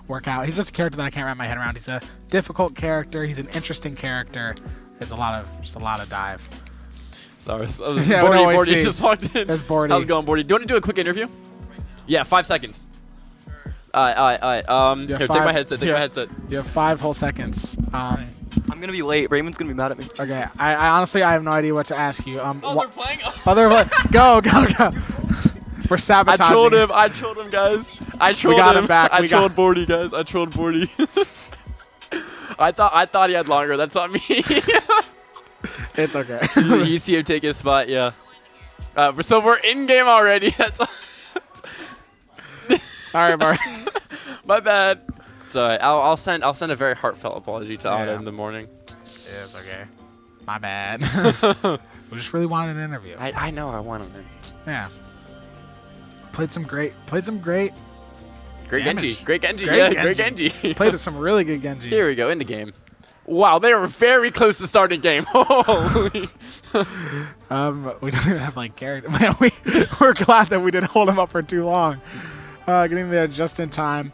work out. He's just a character that I can't wrap my head around. He's a difficult character. He's an interesting character. It's a lot of dive. Sorry, Bordy just walked in. There's Bordy. How's it going, Bordy? Do you want to do a quick interview? Yeah, 5 seconds. All right. Here, take my headset. You have 5 whole seconds. I I'm gonna be late. Raymond's gonna be mad at me. Okay, I honestly I have no idea what to ask you. Oh, they're playing. Go. We're sabotaging. I trolled him, guys. I trolled got him him. back. I trolled Bordy, guys. I trolled Bordy. I thought he had longer. That's on me. It's okay. You see him take his spot, yeah. So we're in game already. That's Sorry, Bart. my bad. It's alright. I'll send a very heartfelt apology to Ada in the morning. It's okay. My bad. We just really wanted an interview. I know I wanted him. Yeah. Played some great. Great damage. Genji. Great Genji. Great Yeah, Genji. great Genji. Played with some really good Genji. Here we go, in the game. Wow, they were very close to starting game. Holy. We don't even have like character. Man, we're glad that we didn't hold him up for too long. Getting there just in time.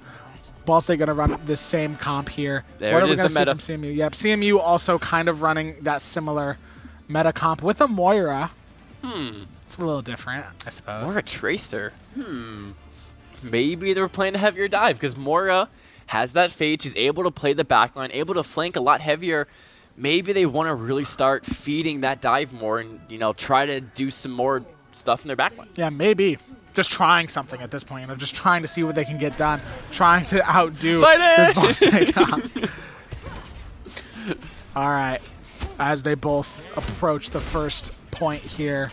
Ball State gonna run the same comp here. There what it are we is, gonna the see meta. from CMU? Yep, CMU also kind of running that similar meta comp with a Moira. It's a little different, I suppose. Moira Tracer. Maybe they were playing a heavier dive because Moira has that fade. She's able to play the backline, able to flank a lot heavier. Maybe they want to really start feeding that dive more and, try to do some more stuff in their backline. Yeah, maybe. Just trying something at this point. Just trying to see what they can get done. Trying to outdo this Ball State comp. All right. As they both approach the first point here.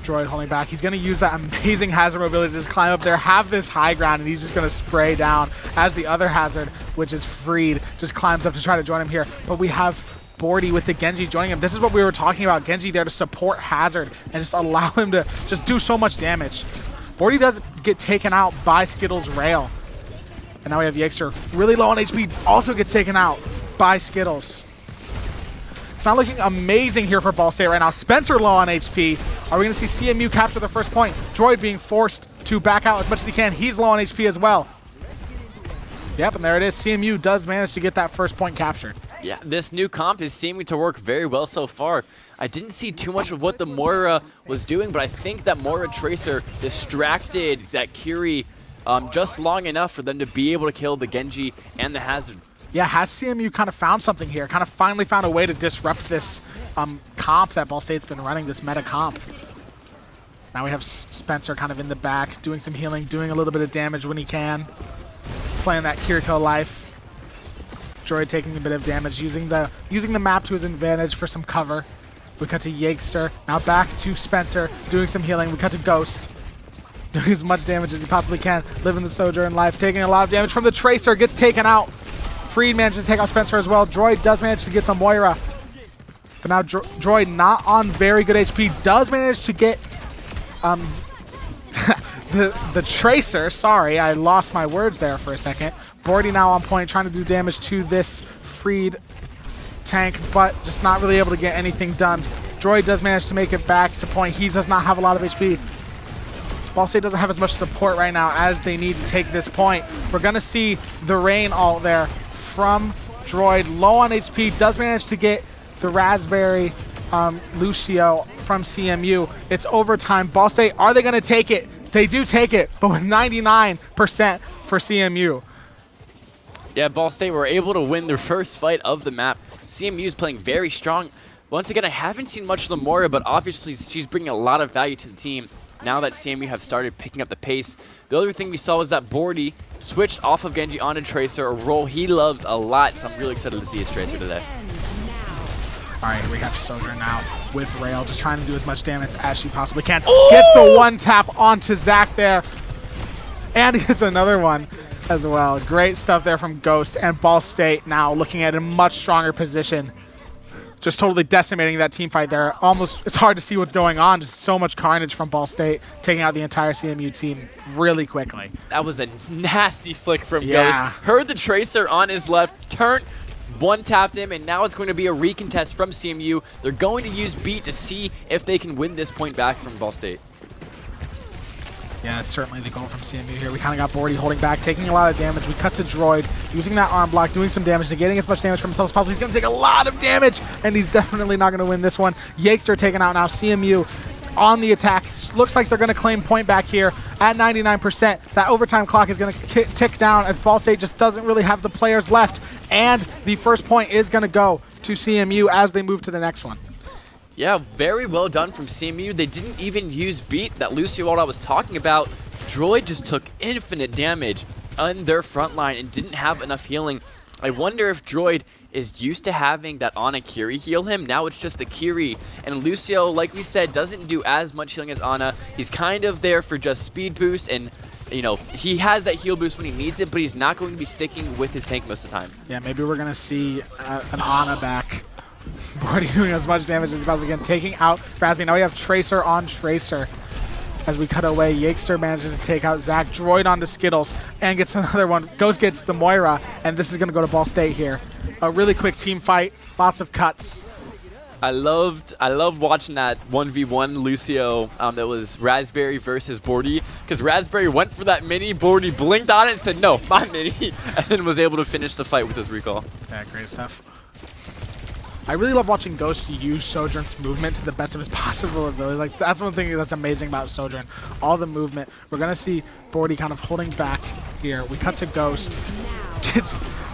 Droid holding back. He's going to use that amazing hazard mobility to just climb up there, have this high ground, and he's just going to spray down as the other hazard, which is freed, just climbs up to try to join him here. But we have Bordy with the Genji joining him. This is what we were talking about. Genji there to support hazard and just allow him to just do so much damage. Bordy does get taken out by Skittles' rail. And now we have Yexter really low on HP, also gets taken out by Skittles. It's not looking amazing here for Ball State right now. Spencer low on HP. Are we going to see CMU capture the first point? Droid being forced to back out as much as he can. He's low on HP as well. Yep, and there it is. CMU does manage to get that first point captured. Yeah, this new comp is seeming to work very well so far. I didn't see too much of what the Moira was doing, but I think that Moira Tracer distracted that Kiri just long enough for them to be able to kill the Genji and the Hazard. Yeah, has CMU kind of found something here? Kind of finally found a way to disrupt this comp that Ball State's been running, this meta comp. Now we have Spencer kind of in the back, doing some healing, doing a little bit of damage when he can. Playing that Kiriko life. Droid taking a bit of damage, using the map to his advantage for some cover. We cut to Yegster. Now back to Spencer, doing some healing. We cut to Ghost, doing as much damage as he possibly can. Living the Sojourn life, taking a lot of damage from the Tracer, gets taken out. Freed manages to take out Spencer as well. Droid does manage to get the Moira. But now Droid not on very good HP, does manage to get the Tracer. Sorry, I lost my words there for a second. Bordy now on point, trying to do damage to this freed tank, but just not really able to get anything done. Droid does manage to make it back to point. He does not have a lot of HP. Ball State doesn't have as much support right now as they need to take this point. We're going to see the Rain ult there from Droid. Low on HP, does manage to get the Raspberry Lucio from CMU. It's overtime. Ball State, are they going to take it? They do take it, but with 99% for CMU. Yeah, Ball State were able to win their first fight of the map. CMU is playing very strong. Once again, I haven't seen much of the Moira, but obviously she's bringing a lot of value to the team now that CMU have started picking up the pace. The other thing we saw was that Bordy switched off of Genji onto Tracer, a role he loves a lot, so I'm really excited to see his Tracer today. All right, we have Sojourn now with Rail, just trying to do as much damage as she possibly can. Gets the one tap onto Zach there, and he gets another one as well. Great stuff there from Ghost, and Ball State now looking at a much stronger position. Just totally decimating that team fight there. Almost, it's hard to see what's going on. Just so much carnage from Ball State, taking out the entire CMU team really quickly. That was a nasty flick from Yeah. Ghost. Heard the Tracer on his left, turned, one-tapped him, and now it's going to be a recontest from CMU. They're going to use beat to see if they can win this point back from Ball State. Yeah, that's certainly the goal from CMU here. We kind of got Bordy holding back, taking a lot of damage. We cut to Droid, using that arm block, doing some damage, negating as much damage from himself as possible. He's going to take a lot of damage, and he's definitely not going to win this one. Yegster taken out now. CMU on the attack. Looks like they're going to claim point back here at 99%. That overtime clock is going to tick down as Ball State just doesn't really have the players left. And the first point is going to go to CMU as they move to the next one. Yeah, very well done from CMU. They didn't even use beat that Lucio I was talking about. Droid just took infinite damage on their front line and didn't have enough healing. I wonder if Droid is used to having that Ana Kiri heal him. Now it's just the Kiri. And Lucio, like we said, doesn't do as much healing as Ana. He's kind of there for just speed boost and, you know, he has that heal boost when he needs it, but he's not going to be sticking with his tank most of the time. Yeah, maybe we're going to see an Ana back. Already doing as much damage as possible again, taking out Razby. Now we have Tracer on Tracer. As we cut away, Yakester manages to take out Zach. Droid onto Skittles and gets another one. Ghost gets the Moira, and this is going to go to Ball State here. A really quick team fight, lots of cuts. I loved watching that 1v1 Lucio that was Raspberry versus Bordy, because Raspberry went for that mini, Bordy blinked on it and said, no, my mini, and then was able to finish the fight with his recall. Yeah, great stuff. I really love watching Ghost use Sojourn's movement to the best of his possible ability. Like, that's one thing that's amazing about Sojourn. All the movement. We're going to see Bordy kind of holding back here. We cut to Ghost.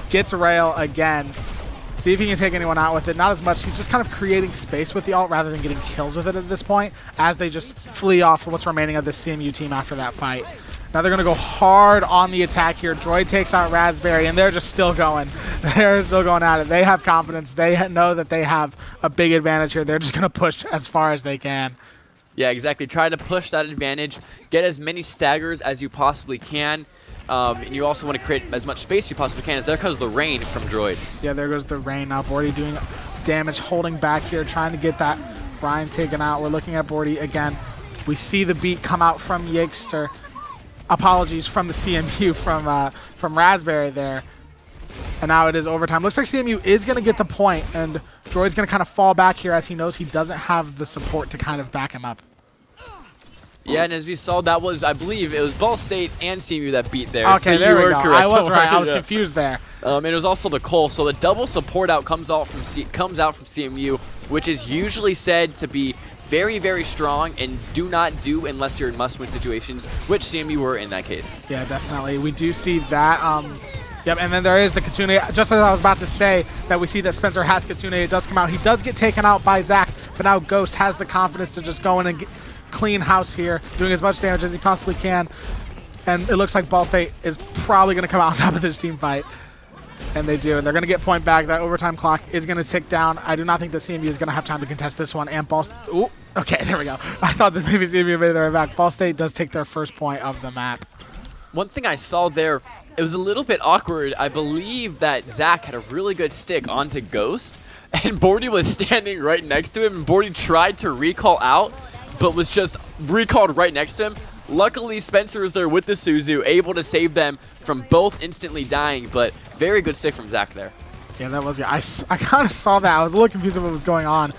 Gets Rail again. See if he can take anyone out with it. Not as much. He's just kind of creating space with the ult rather than getting kills with it at this point as they just flee off what's remaining of the CMU team after that fight. Now they're going to go hard on the attack here. Droid takes out Raspberry, and they're just still going. They're still going at it. They have confidence. They know that they have a big advantage here. They're just going to push as far as they can. Yeah, exactly. Try to push that advantage. Get as many staggers as you possibly can. And you also want to create as much space as you possibly can, as there comes the rain from Droid. Yeah, there goes the rain. Now Bordy doing damage, holding back here, trying to get that Brian taken out. We're looking at Bordy again. We see the beat come out from Yakester. Apologies from the CMU from Raspberry there. And now it is overtime. Looks like CMU is going to get the point, and Droid's going to kind of fall back here as he knows he doesn't have the support to kind of back him up. Yeah, and as we saw, that was, I believe, it was Ball State and CMU that beat there. Okay, so there you we were go. correct. I was right. I was confused there. And it was also the Cole. So the double support out comes out from CMU, which is usually said to be very, very strong and do not do unless you're in must-win situations, which CMU were in that case. Yeah, definitely. We do see that. Yep, and then there is the Kitsune. Just as I was about to say that we see that Spencer has Kitsune, it does come out. He does get taken out by Zach, but now Ghost has the confidence to just go in and clean house here, doing as much damage as he possibly can. And it looks like Ball State is probably going to come out on top of this team fight. And they do. And they're going to get point back. That overtime clock is going to tick down. I do not think that CMU is going to have time to contest this one. And Ball State... Ooh, okay, there we go. I thought that maybe CMU made their way back. Ball State does take their first point of the map. One thing I saw there, it was a little bit awkward. I believe that Zach had a really good stick onto Ghost, and Bordy was standing right next to him, and Bordy tried to recall out, but was just recalled right next to him. Luckily, Spencer was there with the Suzu, able to save them from both instantly dying, but very good stick from Zach there. Yeah, that was good. I kind of saw that. I was a little confused with what was going on.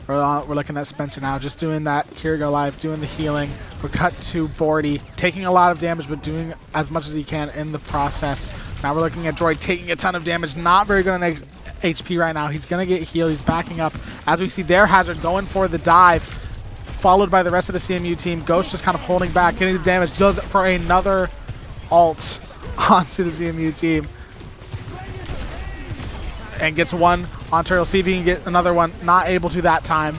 We're looking at Spencer now, just doing that. Here we go live, doing the healing. We're cut to Bordy, taking a lot of damage, but doing as much as he can in the process. Now we're looking at Droid taking a ton of damage. Not very good on HP right now. He's going to get healed. He's backing up. As we see their Hazard going for the dive, followed by the rest of the CMU team. Ghost just kind of holding back, getting the damage. Does it for another ult onto the CMU team. And gets one on Turtle. See if he can get another one. Not able to that time.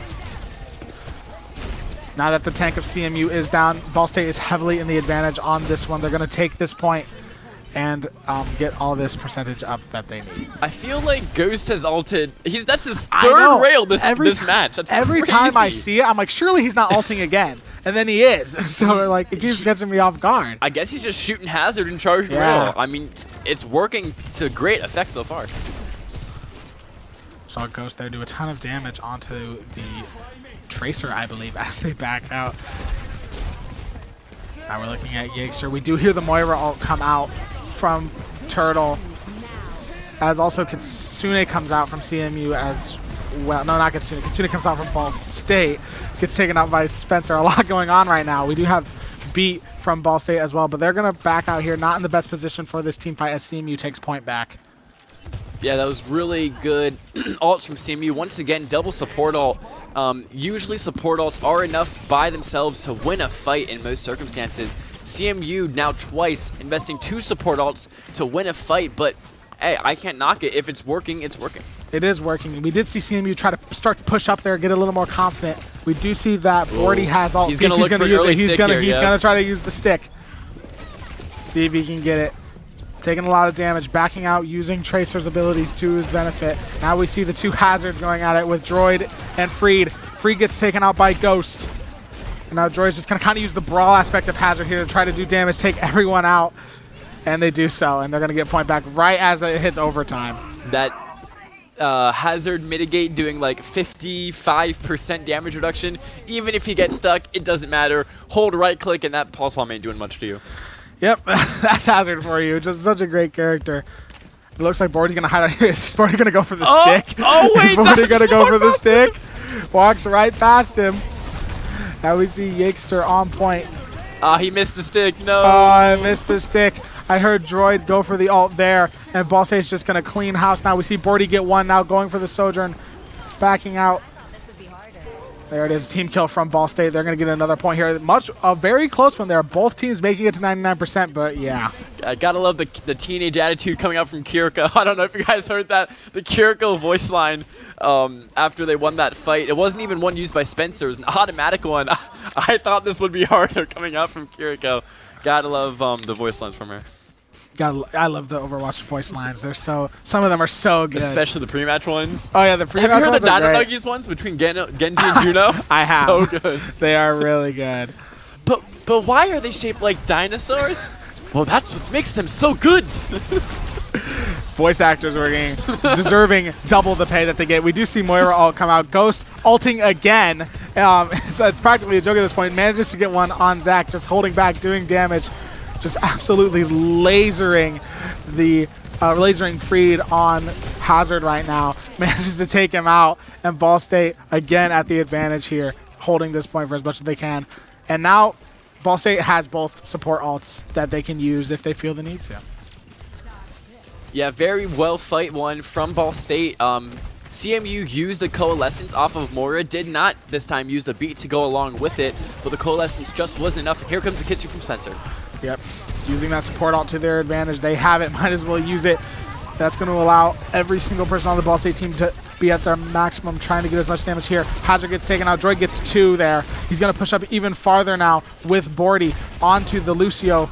Now that the tank of CMU is down, Ball State is heavily in the advantage on this one. They're going to take this point and get all this percentage up that they need. I feel like Ghost has ulted. That's his third rail this match. That's every crazy. time I see it, I'm like, surely he's not ulting again. And then he is. So like, it keeps catching me off guard. I guess he's just shooting Hazard and charging rail. I mean, it's working to great effect so far. Saw Ghost there do a ton of damage onto the Tracer, I believe, as they back out. Now we're looking at Yakester. We do hear the Moira ult come out from Turtle. As also Kitsune comes out from CMU as well. No, not Kitsune. Kitsune comes out from Ball State. Gets taken out by Spencer. A lot going on right now. We do have beat from Ball State as well, but they're going to back out here. Not in the best position for this team fight as CMU takes point back. Yeah, that was really good ults from CMU. Once again, double support ult. Usually support ults are enough by themselves to win a fight in most circumstances. CMU now twice investing 2 support ults to win a fight, but hey, I can't knock it. If it's working, it's working. It is working. We did see CMU try to start to push up there, get a little more confident. We do see that Bordy has ult. He's going to look for an early stick here, He's going to try to use the stick. See if he can get it. Taking a lot of damage, backing out, using Tracer's abilities to his benefit. Now we see the 2 hazards going at it with Droid and Freed. Freed gets taken out by Ghost. And now Droid's just going to kind of use the brawl aspect of Hazard here to try to do damage, take everyone out. And they do so, and they're going to get point back right as it hits overtime. That Hazard mitigate doing like 55% damage reduction. Even if he gets stuck, it doesn't matter. Hold right click, and that pulse bomb ain't doing much to you. Yep, that's Hazard for you. Just such a great character. It looks like Bordy's going to hide out here. Is Bordy going to go for the stick? Oh, wait. Is Bordy going to go for the stick? Walks right past him. Now we see Yakester on point. He missed the stick. No. Oh, I missed the stick. I heard Droid go for the ult there, and Ball State's just going to clean house. Now we see Bordy get one, now going for the Sojourn, backing out. There it is, team kill from Ball State. They're going to get another point here. A very close one there. Both teams making it to 99%, but yeah. I gotta love the teenage attitude coming out from Kiriko. I don't know if you guys heard that. The Kiriko voice line after they won that fight. It wasn't even one used by Spencer. It was an automatic one. I thought this would be harder coming out from Kiriko. Gotta love the voice lines from her. I love the Overwatch voice lines. They're so, some of them are so good. Especially the pre-match ones. Oh yeah, the pre-match ones. Have you heard ones the Dino great. Nuggies ones between Genji and Juno? I have. So good. They are really good. But why are they shaped like dinosaurs? Well, that's what makes them so good. Voice actors are getting deserving double the pay that they get. We do see Moira ult come out. Ghost ulting again. It's practically a joke at this point. Manages to get one on Zach, just holding back, doing damage. Just absolutely lasering Freed on Hazard right now. Manages to take him out, and Ball State again at the advantage here, holding this point for as much as they can. And now Ball State has both support ults that they can use if they feel the need to. Yeah, very well fight one from Ball State. CMU used the Coalescence off of Moira, did not this time use the beat to go along with it, but the Coalescence just wasn't enough. Here comes the Kitsu from Spencer. Yep, using that support ult to their advantage. They have it, might as well use it. That's going to allow every single person on the Ball State team to be at their maximum, trying to get as much damage here. Hazard gets taken out, Droid gets 2 there. He's going to push up even farther now with Bordy onto the Lucio.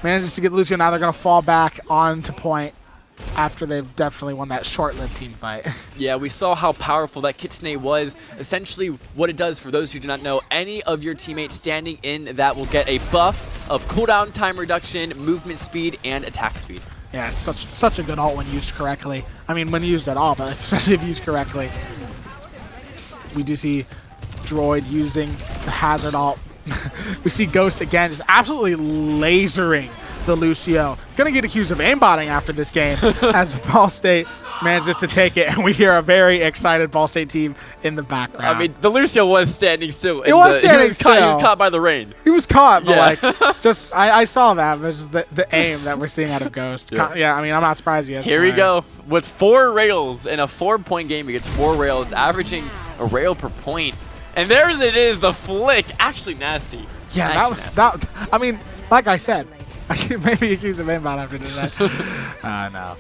Manages to get Lucio, now they're going to fall back onto point after they've definitely won that short-lived team fight. Yeah, we saw how powerful that Kitsune was. Essentially, what it does, for those who do not know, any of your teammates standing in that will get a buff of cooldown time reduction, movement speed, and attack speed. Yeah, it's such a good ult when used correctly. I mean, when used at all, but especially if used correctly. We do see Droid using the Hazard ult. We see Ghost again, just absolutely lasering the Lucio. Gonna get accused of aimbotting after this game as Ball State manages to take it, and we hear a very excited Ball State team in the background. I mean, the Lucio was standing still. He was standing still. He was caught by the rain. He was caught, but Yeah. like, just I saw that, but just the aim that we're seeing out of Ghost. Yeah, I mean, I'm not surprised yet. Here we go. With 4 rails in a 4-point game, he gets 4 rails, averaging a rail per point. And there's it is, the flick. Actually nasty. Yeah, that. I mean, like I said, I can maybe accuse of aimbot after today. No.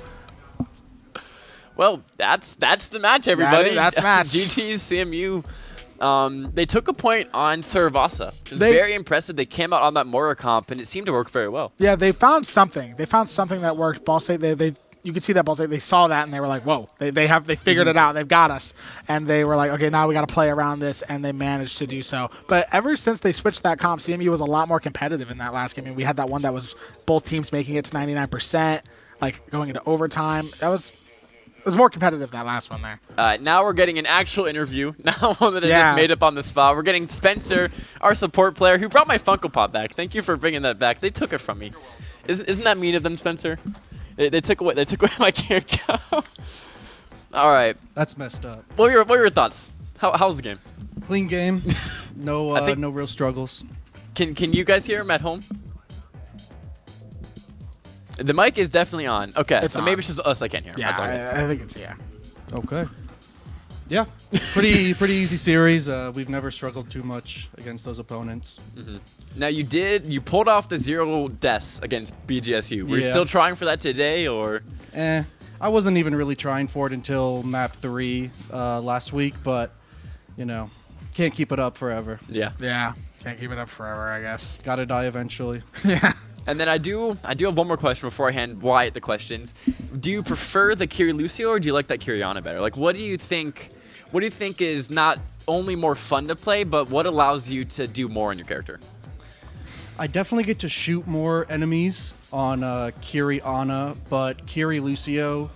Well, that's the match, everybody. That's match. GG's CMU. They took a point on Saravasa. It was very impressive. They came out on that Moira comp, and it seemed to work very well. Yeah, they found something. They found something that worked. Ball State, you could see that Ball State, they saw that, and they were like, whoa. They figured it out. They've got us. And they were like, okay, now we got to play around this, and they managed to do so. But ever since they switched that comp, CMU was a lot more competitive in that last game. I mean, we had that one that was both teams making it to 99%, like going into overtime. It was more competitive, that last one there. Now we're getting an actual interview, not one that I just made up on the spot. We're getting Spencer, our support player, who brought my Funko Pop back. Thank you for bringing that back. They took it from me. Isn't that mean of them, Spencer? They took away my character. All right. That's messed up. What were your thoughts? How's the game? Clean game. No no real struggles. Can you guys hear him at home? The mic is definitely on. Okay, It's so on. maybe it's just us I can't hear. Yeah, That's all good. I think it's Okay. Yeah, pretty easy series. We've never struggled too much against those opponents. Now you pulled off the 0 deaths against BGSU. Were you Yeah. still trying for that today, or? I wasn't even really trying for it until map 3 last week, but you know, can't keep it up forever. Yeah. Yeah. Can't keep it up forever, I guess. Gotta die eventually. Yeah. And then I do have one more question before I hand Wyatt the questions. Do you prefer the Kiri Lucio or do you like that Kiriana better? Like, what do you think is not only more fun to play, but what allows you to do more in your character? I definitely get to shoot more enemies on Kiri Ana, but Kiri Lucio,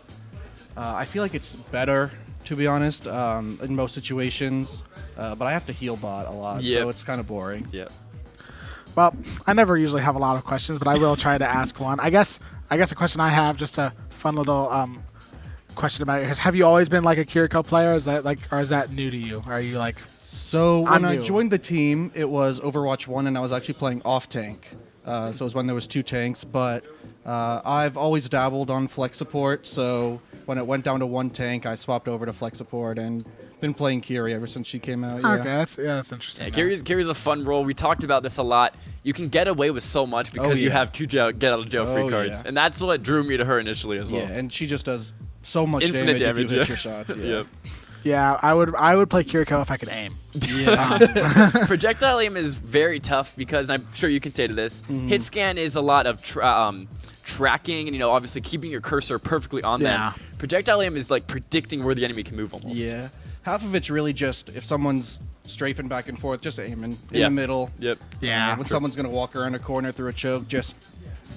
I feel like it's better, to be honest, in most situations. But I have to heal bot a lot, Yep. so it's kind of boring. Yeah. Well, I never usually have a lot of questions, but I will try to ask one. I guess a question I have, just a fun little question about yours. Have you always been like a Kiriko player? Is that new to you? Are you like? So I'm when I new. joined the team, it was Overwatch 1, and I was actually playing off tank. So it was when there was 2 tanks, but I've always dabbled on flex support. So when it went down to 1 tank, I swapped over to flex support and been playing Kiri ever since she came out. Yeah. Okay, that's interesting. Yeah, Kiri's a fun role. We talked about this a lot. You can get away with so much because you yeah. have 2 get out of jail free Oh, cards, yeah. and that's what drew me to her initially as well. Yeah, and she just does so much Infinite damage if you damage, hit yeah. your shots. Yeah. Yep. Yeah, I would play Kiriko if I could aim. Yeah. Projectile aim is very tough because I'm sure you can say to this. Hit scan is a lot of tracking and obviously keeping your cursor perfectly on Yeah. them. Projectile aim is like predicting where the enemy can move almost. Yeah. Half of it's really just if someone's strafing back and forth, just aiming in Yeah. the middle. Yep. Yeah. When someone's gonna walk around a corner through a choke, just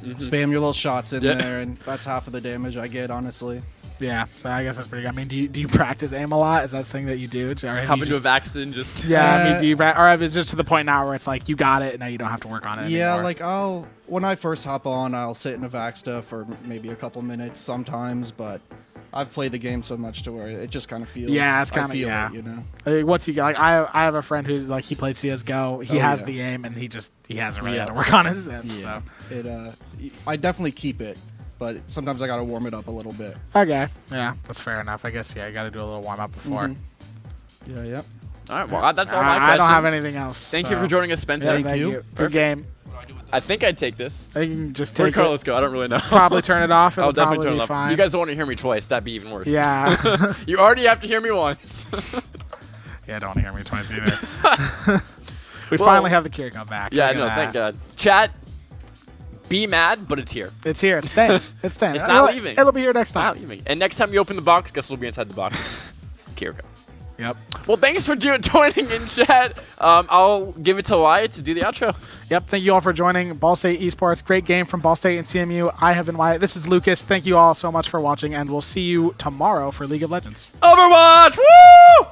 spam your little shots in Yeah. there, and that's half of the damage I get, honestly. Yeah, so I guess that's pretty good. I mean, do you practice aim a lot? Is that the thing that you do? Or have Hop you into a just- vaccine, just Yeah, I mean, do you or if it's just to the point now where it's like you got it and now you don't have to work on it Yeah, anymore? like when I first hop on, I'll sit in a Vaxta for maybe a couple minutes sometimes, but I've played the game so much to where it just kind of feels. Yeah, it's I kinda- feel yeah. it, you know. Once you get like I have a friend who like he played CS:GO. He Oh, has yeah. the aim and he hasn't really Yeah. had to work on it since. Yeah. So I definitely keep it, but sometimes I gotta warm it up a little bit. okay, yeah, that's fair enough. I guess you got to do a little warm up before. Yeah, yeah. All right, well, that's all my questions. I don't have anything else. Thank you so- for joining us, Yeah, Spencer. Thank you. Good Perfect. game. I think I'd take this. I think you can just Where'd take Carlos it. go? I don't really know. Probably turn it off. It'll I'll definitely probably turn it be off. fine. You guys don't want to hear me twice. That'd be even worse. Yeah. You already have to hear me once. Yeah, don't want to hear me twice either. We Well, finally have the Kiriko back. Yeah, Look at no, that. thank God. Chat, be mad, but it's here. It's here. It's staying. It's staying. It's not leaving. It'll be here next Wow, time. you make- And next time you open the box, guess what'll be inside the box? Kiriko. Yep. Well, thanks for joining in, chat. I'll give it to Wyatt to do the outro. Yep. Thank you all for joining Ball State Esports. Great game from Ball State and CMU. I have been Wyatt. This is Lucas. Thank you all so much for watching, and we'll see you tomorrow for League of Legends. Overwatch! Woo!